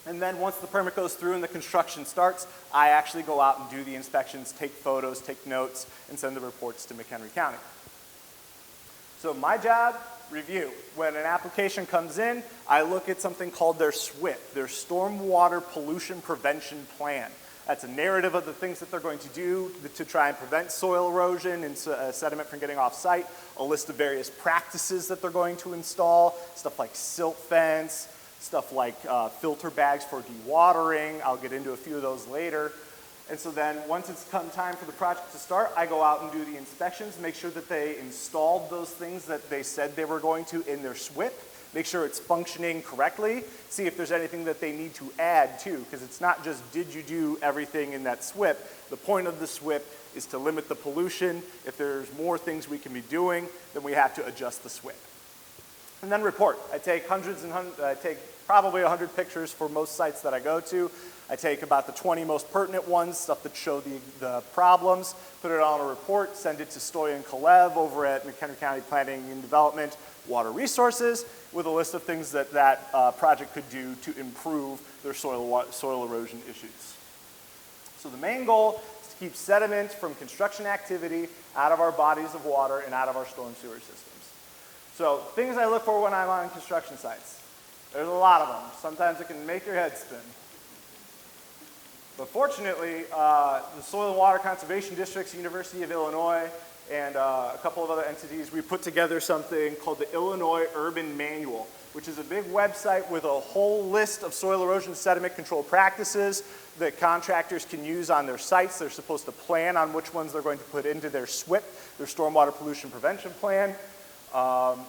And then once the permit goes through and the construction starts, I actually go out and do the inspections, take photos, take notes, and send the reports to McHenry County. So my job, review. When an application comes in, I look at something called their SWIP, their Stormwater Pollution Prevention Plan. That's a narrative of the things that they're going to do to try and prevent soil erosion and sediment from getting off site, a list of various practices that they're going to install, stuff like silt fence, stuff like filter bags for dewatering. I'll get into a few of those later. And so then once it's come time for the project to start, I go out and do the inspections, make sure that they installed those things that they said they were going to in their SWIP, make sure it's functioning correctly, see if there's anything that they need to add too, because it's not just did you do everything in that SWIP. The point of the SWIP is to limit the pollution. If there's more things we can be doing, then we have to adjust the SWIP. And then report. I take probably 100 pictures for most sites that I go to. I take about the 20 most pertinent ones, stuff that show the problems, put it on a report, send it to Stoy and Kalev over at McHenry County Planning and Development Water Resources with a list of things that project could do to improve their soil erosion issues. So the main goal is to keep sediment from construction activity out of our bodies of water and out of our storm sewer systems. So things I look for when I'm on construction sites. There's a lot of them. Sometimes it can make your head spin. But fortunately, the Soil and Water Conservation Districts, University of Illinois, and a couple of other entities, we put together something called the Illinois Urban Manual, which is a big website with a whole list of soil erosion sediment control practices that contractors can use on their sites. They're supposed to plan on which ones they're going to put into their SWIP, their Stormwater Pollution Prevention Plan.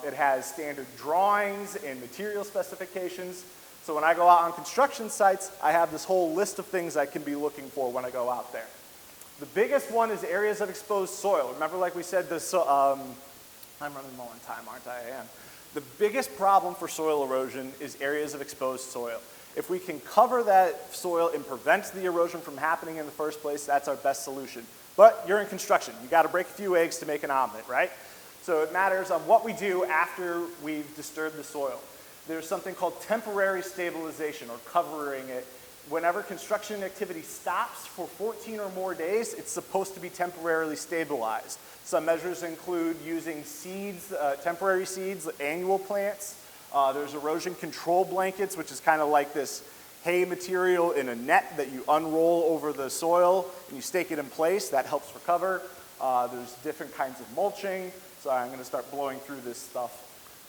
It has standard drawings and material specifications. So when I go out on construction sites, I have this whole list of things I can be looking for when I go out there. The biggest one is areas of exposed soil. Remember, like we said, I'm running low on time, aren't I? I am. The biggest problem for soil erosion is areas of exposed soil. If we can cover that soil and prevent the erosion from happening in the first place, that's our best solution. But you're in construction. You got to break a few eggs to make an omelet, right? So it matters on what we do after we've disturbed the soil. There's something called temporary stabilization, or covering it. Whenever construction activity stops for 14 or more days, it's supposed to be temporarily stabilized. Some measures include using seeds, temporary seeds, annual plants. There's erosion control blankets, which is kind of like this hay material in a net that you unroll over the soil and you stake it in place. That helps recover. There's different kinds of mulching. So I'm going to start blowing through this stuff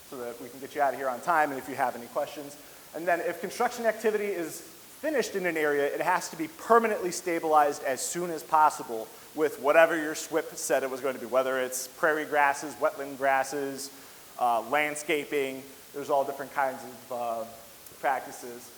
so that we can get you out of here on time, and if you have any questions. And then if construction activity is finished in an area, it has to be permanently stabilized as soon as possible with whatever your SWIP said it was going to be, whether it's prairie grasses, wetland grasses, landscaping. There's all different kinds of practices.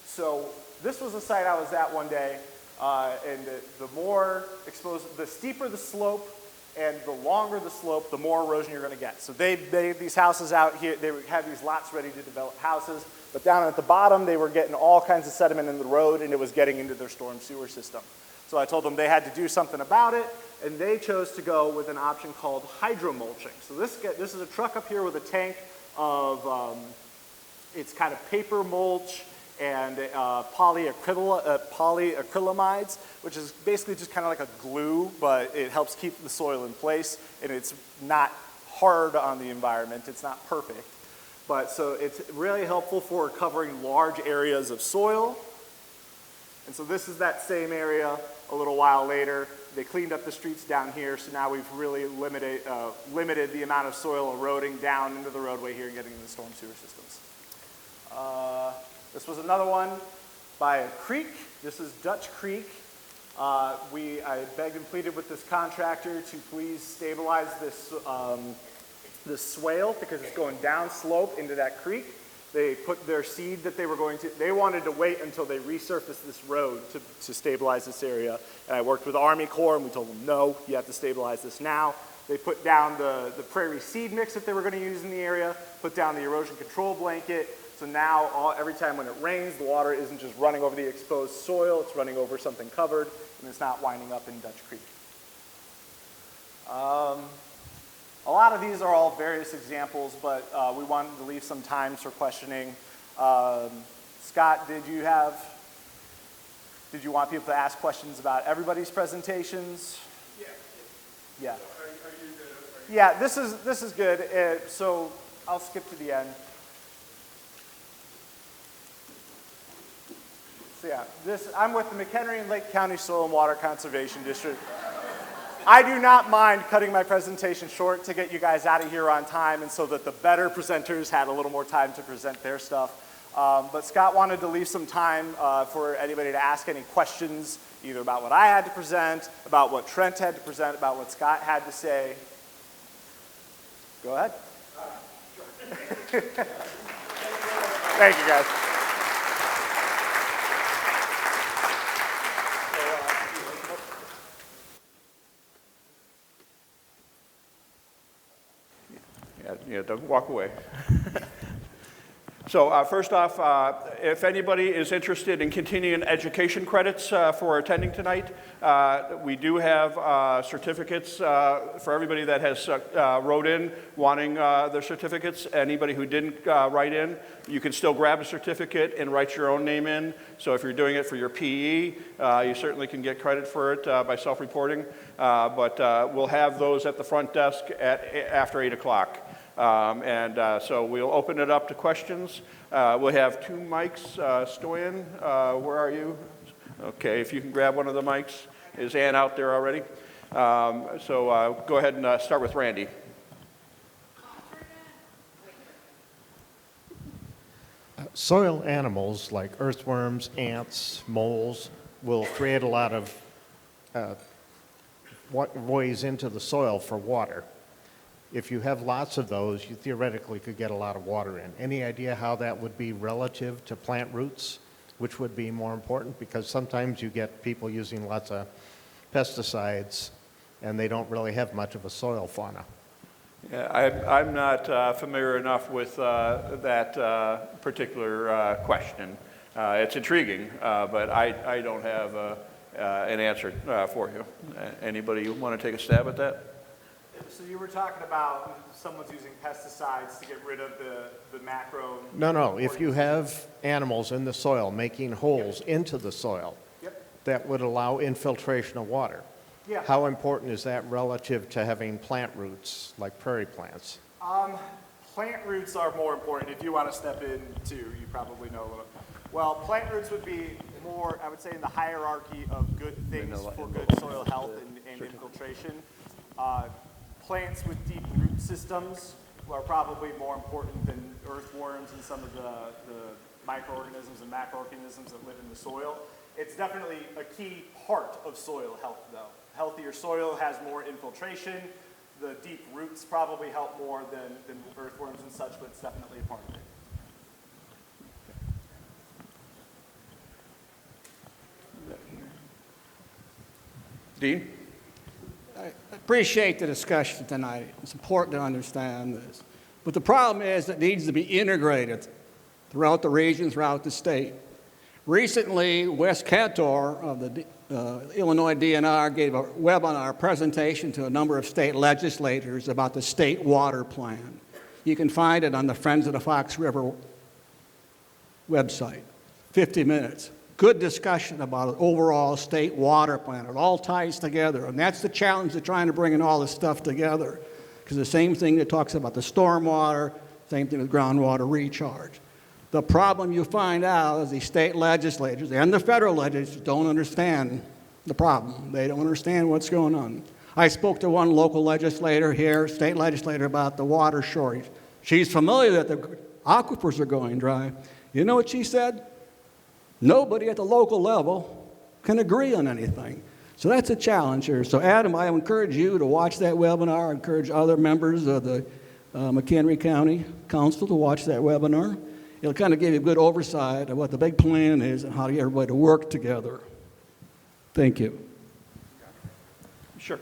So this was a site I was at one day, and the more exposed, the steeper the slope, and the longer the slope, the more erosion you're going to get. So they these houses out here, they had these lots ready to develop houses, but down at the bottom, they were getting all kinds of sediment in the road, and it was getting into their storm sewer system. So I told them they had to do something about it, and they chose to go with an option called hydromulching. So this is a truck up here with a tank of, it's kind of paper mulch and polyacrylamides, which is basically just kind of like a glue, but it helps keep the soil in place, and it's not hard on the environment. It's not perfect. But so it's really helpful for covering large areas of soil. And so this is that same area a little while later. They cleaned up the streets down here, so now we've really limited the amount of soil eroding down into the roadway here and getting into the storm sewer systems. This was another one by a creek. This is Dutch Creek. I begged and pleaded with this contractor to please stabilize this swale because it's going down slope into that creek. They put their seed that they wanted to wait until they resurfaced this road to stabilize this area. And I worked with the Army Corps, and we told them, no, you have to stabilize this now. They put down the prairie seed mix that they were going to use in the area, put down the erosion control blanket. So now every time when it rains, the water isn't just running over the exposed soil, it's running over something covered, and it's not winding up in Dutch Creek. A lot of these are all various examples, but we wanted to leave some time for questioning. Scott, did you want people to ask questions about everybody's presentations? Yeah. Yeah, this is good. So I'll skip to the end. So yeah, I'm with the McHenry and Lake County Soil and Water Conservation District. I do not mind cutting my presentation short to get you guys out of here on time and so that the better presenters had a little more time to present their stuff. But Scott wanted to leave some time for anybody to ask any questions, either about what I had to present, about what Trent had to present, about what Scott had to say. Go ahead. Thank you, guys. Yeah, don't walk away. So first off, if anybody is interested in continuing education credits for attending tonight, we do have certificates for everybody that has wrote in wanting their certificates. Anybody who didn't write in, you can still grab a certificate and write your own name in. So if you're doing it for your PE, you certainly can get credit for it by self-reporting. But we'll have those at the front desk after 8 o'clock. So we'll open it up to questions. We'll have 2 mics. Stoyan, where are you? Okay, if you can grab one of the mics. Is Ann out there already? Go ahead and start with Randy. Soil animals like earthworms, ants, moles will create a lot of ways into the soil for water. If you have lots of those, you theoretically could get a lot of water in. Any idea how that would be relative to plant roots, which would be more important? Because sometimes you get people using lots of pesticides and they don't really have much of a soil fauna. Yeah, I'm not familiar enough with that particular question. It's intriguing, but I don't have an answer for you. Anybody want to take a stab at that? So you were talking about someone's using pesticides to get rid of the macro. No. If you have animals in the soil making holes into the soil, that would allow infiltration of water. Yeah. How important is that relative to having plant roots like prairie plants? Plant roots are more important. If you want to step in too, you probably know a little. Well, plant roots would be more, I would say, in the hierarchy of good things for good soil health and infiltration. Plants with deep root systems are probably more important than earthworms and some of the microorganisms and macroorganisms that live in the soil. It's definitely a key part of soil health, though. Healthier soil has more infiltration. The deep roots probably help more than earthworms and such, but it's definitely a part of it. Dean? I appreciate the discussion tonight. It's important to understand this. But the problem is it needs to be integrated throughout the region, throughout the state. Recently, Wes Cantor of the Illinois DNR gave a webinar presentation to a number of state legislators about the state water plan. You can find it on the Friends of the Fox River website. 50 minutes. Good discussion about an overall state water plan. It all ties together, and that's the challenge of trying to bring in all this stuff together. Because the same thing that talks about the stormwater, same thing with groundwater recharge. The problem you find out is the state legislators and the federal legislators don't understand the problem. They don't understand what's going on. I spoke to one local legislator here, state legislator, about the water shortage. She's familiar that the aquifers are going dry. You know what she said? Nobody at the local level can agree on anything. So that's a challenge here. So Adam, I encourage you to watch that webinar. I encourage other members of the McHenry County Council to watch that webinar. It'll kind of give you a good oversight of what the big plan is and how to get everybody to work together. Thank you. Sure.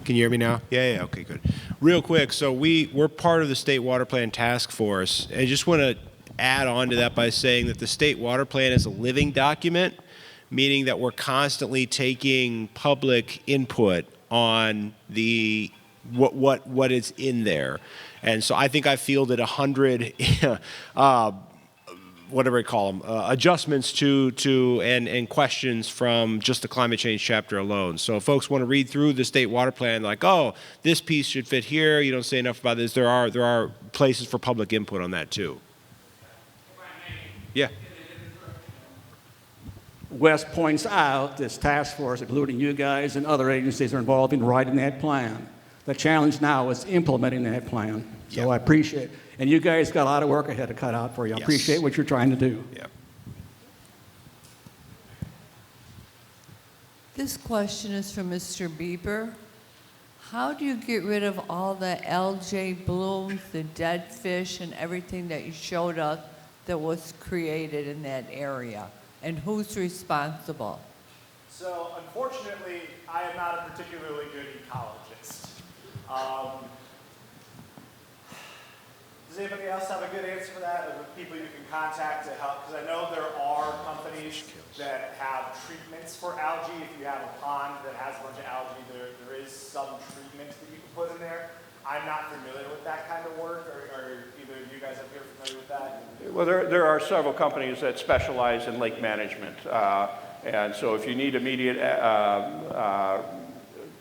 Can you hear me now? Yeah, okay, good. Real quick, so we're part of the State Water Plan Task Force. I just want to add on to that by saying that the State Water Plan is a living document, meaning that we're constantly taking public input on the what is in there. And so I think I fielded 100 whatever I call them, adjustments to and questions from just the climate change chapter alone. So if folks want to read through the state water plan, like, oh, this piece should fit here, you don't say enough about this, there are places for public input on that too. Yeah. Wes points out this task force, including you guys and other agencies, are involved in writing that plan. The challenge now is implementing that plan. So Yep. I appreciate it. And you guys got a lot of work ahead to cut out for you. I Yes. appreciate what you're trying to do. Yeah. This question is from Mr. Bieber. How do you get rid of all the algae blooms, the dead fish, and everything that you showed us that was created in that area? And who's responsible? So unfortunately, I am not a particularly good ecologist. Does anybody else have a good answer for that, or people you can contact to help? Because I know there are companies that have treatments for algae. If you have a pond that has a bunch of algae, there is some treatment that you can put in there. I'm not familiar with that kind of work, or either of you guys up here familiar with that? Well, there are several companies that specialize in lake management. And so if you need immediate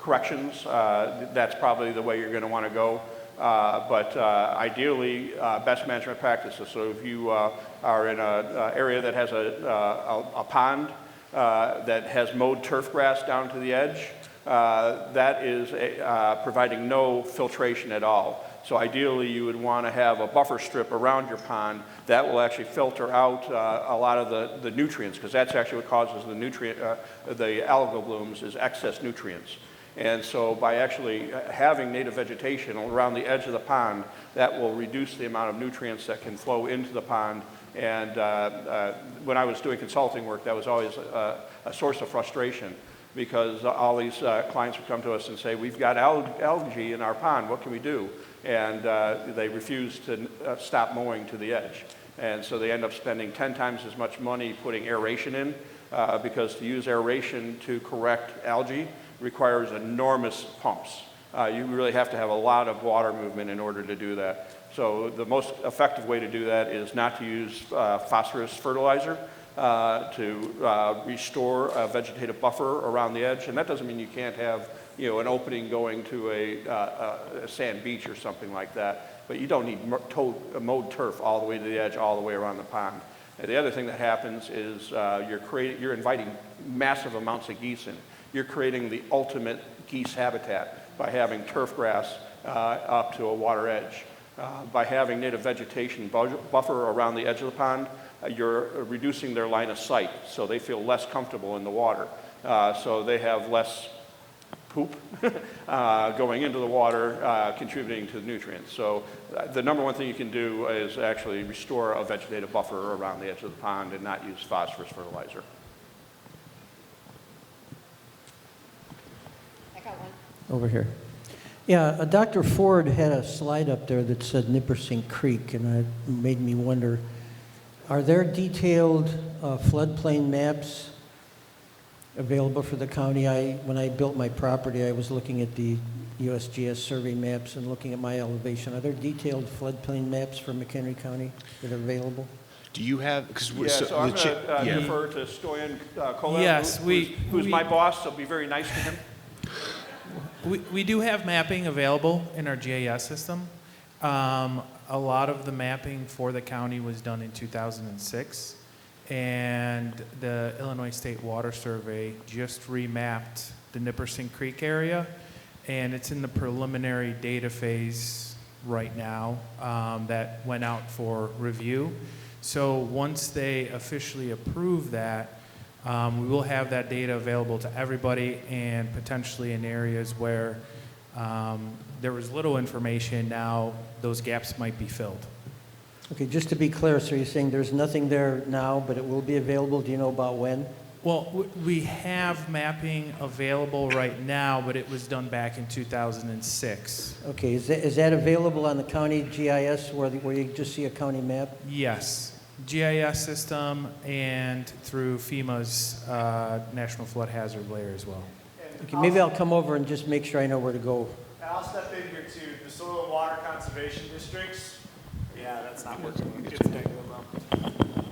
corrections, that's probably the way you're going to want to go. But ideally, best management practices. So if you are in an area that has a pond that has mowed turf grass down to the edge, that is providing no filtration at all. So ideally, you would want to have a buffer strip around your pond that will actually filter out a lot of the nutrients, because that's actually what causes the algal blooms is excess nutrients. And so by actually having native vegetation around the edge of the pond, that will reduce the amount of nutrients that can flow into the pond. And when I was doing consulting work, that was always a source of frustration, because all these clients would come to us and say, we've got algae in our pond, what can we do? And they refuse to stop mowing to the edge. And so they end up spending 10 times as much money putting aeration in, because to use aeration to correct algae requires enormous pumps. You really have to have a lot of water movement in order to do that. So the most effective way to do that is not to use phosphorus fertilizer to restore a vegetative buffer around the edge. And that doesn't mean you can't have an opening going to a sand beach or something like that. But you don't need mowed turf all the way to the edge, all the way around the pond. And the other thing that happens is you're inviting massive amounts of geese in. You're creating the ultimate geese habitat by having turf grass up to a water edge. By having native vegetation buffer around the edge of the pond, you're reducing their line of sight, so they feel less comfortable in the water. So they have less poop going into the water, contributing to the nutrients. So the number one thing you can do is actually restore a vegetative buffer around the edge of the pond and not use phosphorus fertilizer. Over here. Yeah, Dr. Ford had a slide up there that said Nippersink Creek, and it made me wonder, are there detailed floodplain maps available for the county? When I built my property, I was looking at the USGS survey maps and looking at my elevation. Are there detailed floodplain maps for McHenry County that are available? Do you have? So I'm going to defer to Stoyan Kolev, Yes, who's my boss, so be very nice to him. We do have mapping available in our GIS system. A lot of the mapping for the county was done in 2006, and the Illinois State Water Survey just remapped the Nippersink Creek area, and it's in the preliminary data phase right now that went out for review. So once they officially approve that, we will have that data available to everybody, and potentially in areas where there was little information, now those gaps might be filled. Okay, just to be clear, so you're saying there's nothing there now, but it will be available? Do you know about when? Well, we have mapping available right now, but it was done back in 2006. Okay, is that available on the county GIS where you just see a county map? Yes. GIS system and through FEMA's National Flood Hazard Layer as well. Okay, maybe I'll come over and just make sure I know where to go. And I'll step in here too. The soil and water conservation districts. Yeah, that's not working.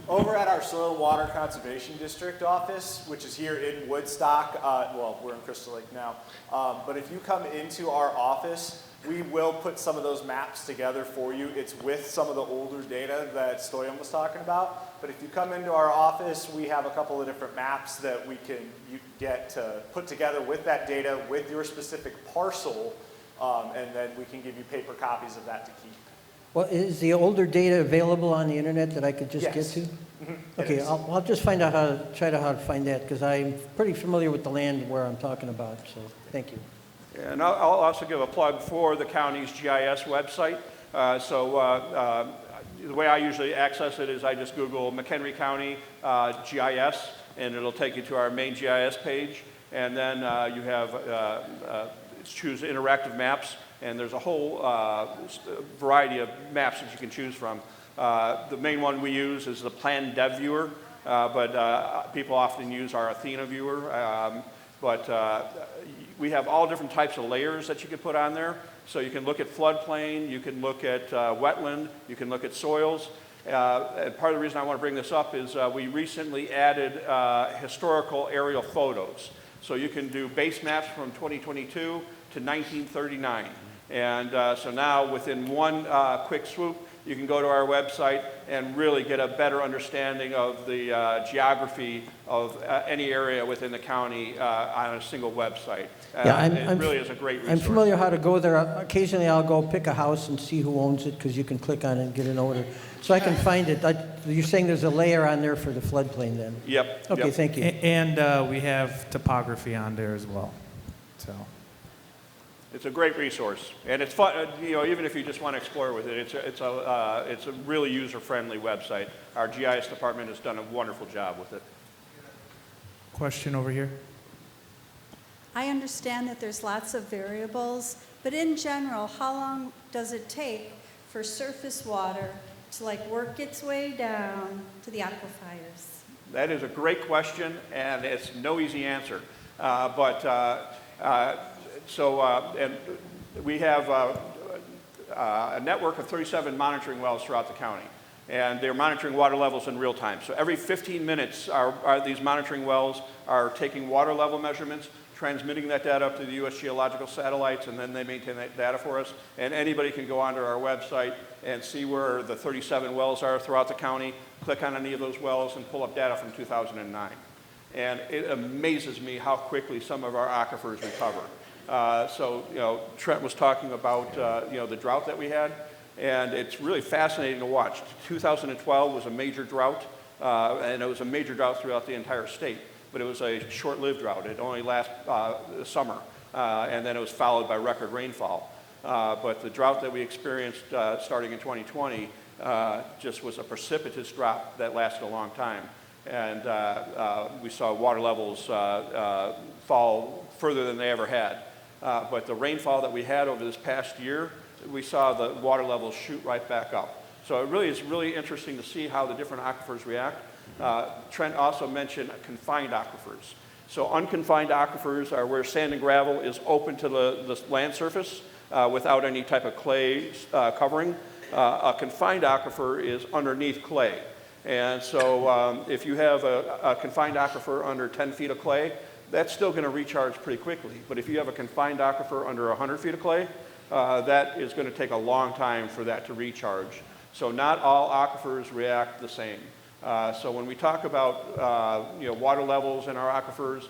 Over at our soil and water conservation district office, which is here in Woodstock, well, we're in Crystal Lake now, but if you come into our office, we will put some of those maps together for you. It's with some of the older data that Stoyan was talking about. But if you come into our office, we have a couple of different maps that you get to put together with that data, with your specific parcel, and then we can give you paper copies of that to keep. Well, is the older data available on the internet that I could just get to? Mm-hmm. Okay, I'll just find out how to find that, because I'm pretty familiar with the land where I'm talking about, so thank you. And I'll also give a plug for the county's GIS website. The way I usually access it is I just Google McHenry County GIS, and it'll take you to our main GIS page. And then you have choose interactive maps, and there's a whole variety of maps that you can choose from. The main one we use is the Plan Dev Viewer, but people often use our Athena Viewer. We have all different types of layers that you can put on there. So you can look at floodplain, you can look at wetland, you can look at soils. And part of the reason I want to bring this up is we recently added historical aerial photos. So you can do base maps from 2022 to 1939. And so now within one quick swoop, you can go to our website and really get a better understanding of the geography of any area within the county on a single website. It really is a great resource. I'm familiar how to go there. Occasionally I'll go pick a house and see who owns it because you can click on it and get an order. So I can find it. You're saying there's a layer on there for the floodplain then? Yep. Okay, thank you. And we have topography on there as well. So. It's a great resource, and it's fun. Even if you just want to explore with it, it's a really user-friendly website. Our GIS department has done a wonderful job with it. Question over here. I understand that there's lots of variables, but in general, how long does it take for surface water to work its way down to the aquifers? That is a great question, and it's no easy answer. And we have a network of 37 monitoring wells throughout the county, and they're monitoring water levels in real time. So every 15 minutes, these monitoring wells are taking water level measurements, transmitting that data up to the U.S. geological satellites, and then they maintain that data for us. And anybody can go onto our website and see where the 37 wells are throughout the county, click on any of those wells, and pull up data from 2009. And it amazes me how quickly some of our aquifers recover. Trent was talking about, the drought that we had, and it's really fascinating to watch. 2012 was a major drought, and it was a major drought throughout the entire state, but it was a short-lived drought. It only lasted summer, and then it was followed by record rainfall. But the drought that we experienced starting in 2020 just was a precipitous drop that lasted a long time. And we saw water levels fall further than they ever had. But the rainfall that we had over this past year, we saw the water levels shoot right back up. So it really is really interesting to see how the different aquifers react. Trent also mentioned confined aquifers. So unconfined aquifers are where sand and gravel is open to the land surface without any type of clay covering. A confined aquifer is underneath clay. And so if you have a confined aquifer under 10 feet of clay, that's still going to recharge pretty quickly. But if you have a confined aquifer under 100 feet of clay, that is going to take a long time for that to recharge. So not all aquifers react the same. So when we talk about water levels in our aquifers,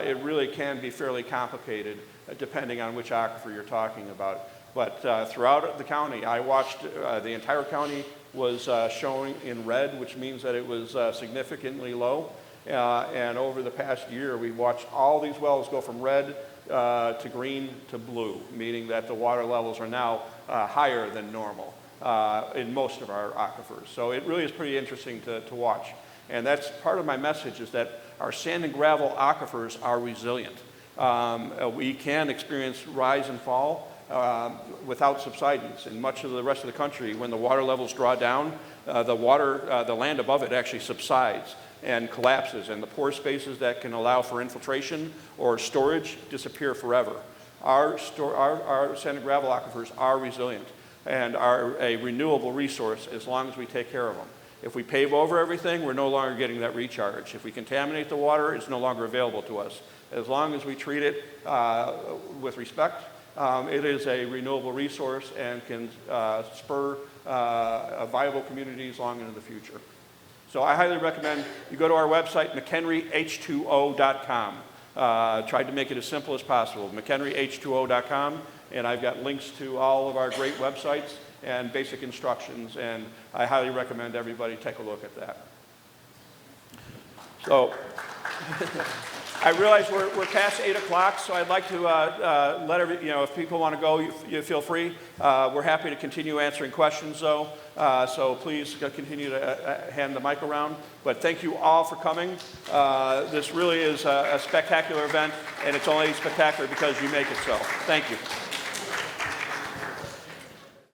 it really can be fairly complicated depending on which aquifer you're talking about. But throughout the county, I watched the entire county was showing in red, which means that it was significantly low. And over the past year, we watched all these wells go from red to green to blue, meaning that the water levels are now higher than normal in most of our aquifers. So it really is pretty interesting to watch. And that's part of my message, is that our sand and gravel aquifers are resilient. We can experience rise and fall without subsidence. In much of the rest of the country, when the water levels draw down, the land above it actually subsides and collapses, and the pore spaces that can allow for infiltration or storage disappear forever. Our sand and gravel aquifers are resilient and are a renewable resource as long as we take care of them. If we pave over everything, we're no longer getting that recharge. If we contaminate the water, it's no longer available to us. As long as we treat it with respect, it is a renewable resource and can spur viable communities long into the future. So I highly recommend you go to our website, McHenryH2O.com. Tried to make it as simple as possible, McHenryH2O.com, and I've got links to all of our great websites and basic instructions, and I highly recommend everybody take a look at that. So I realize we're past 8 o'clock, so I'd like to let if people want to go, you feel free. We're happy to continue answering questions, though. So please continue to hand the mic around. But thank you all for coming. This really is a spectacular event, and it's only spectacular because you make it so. Thank you.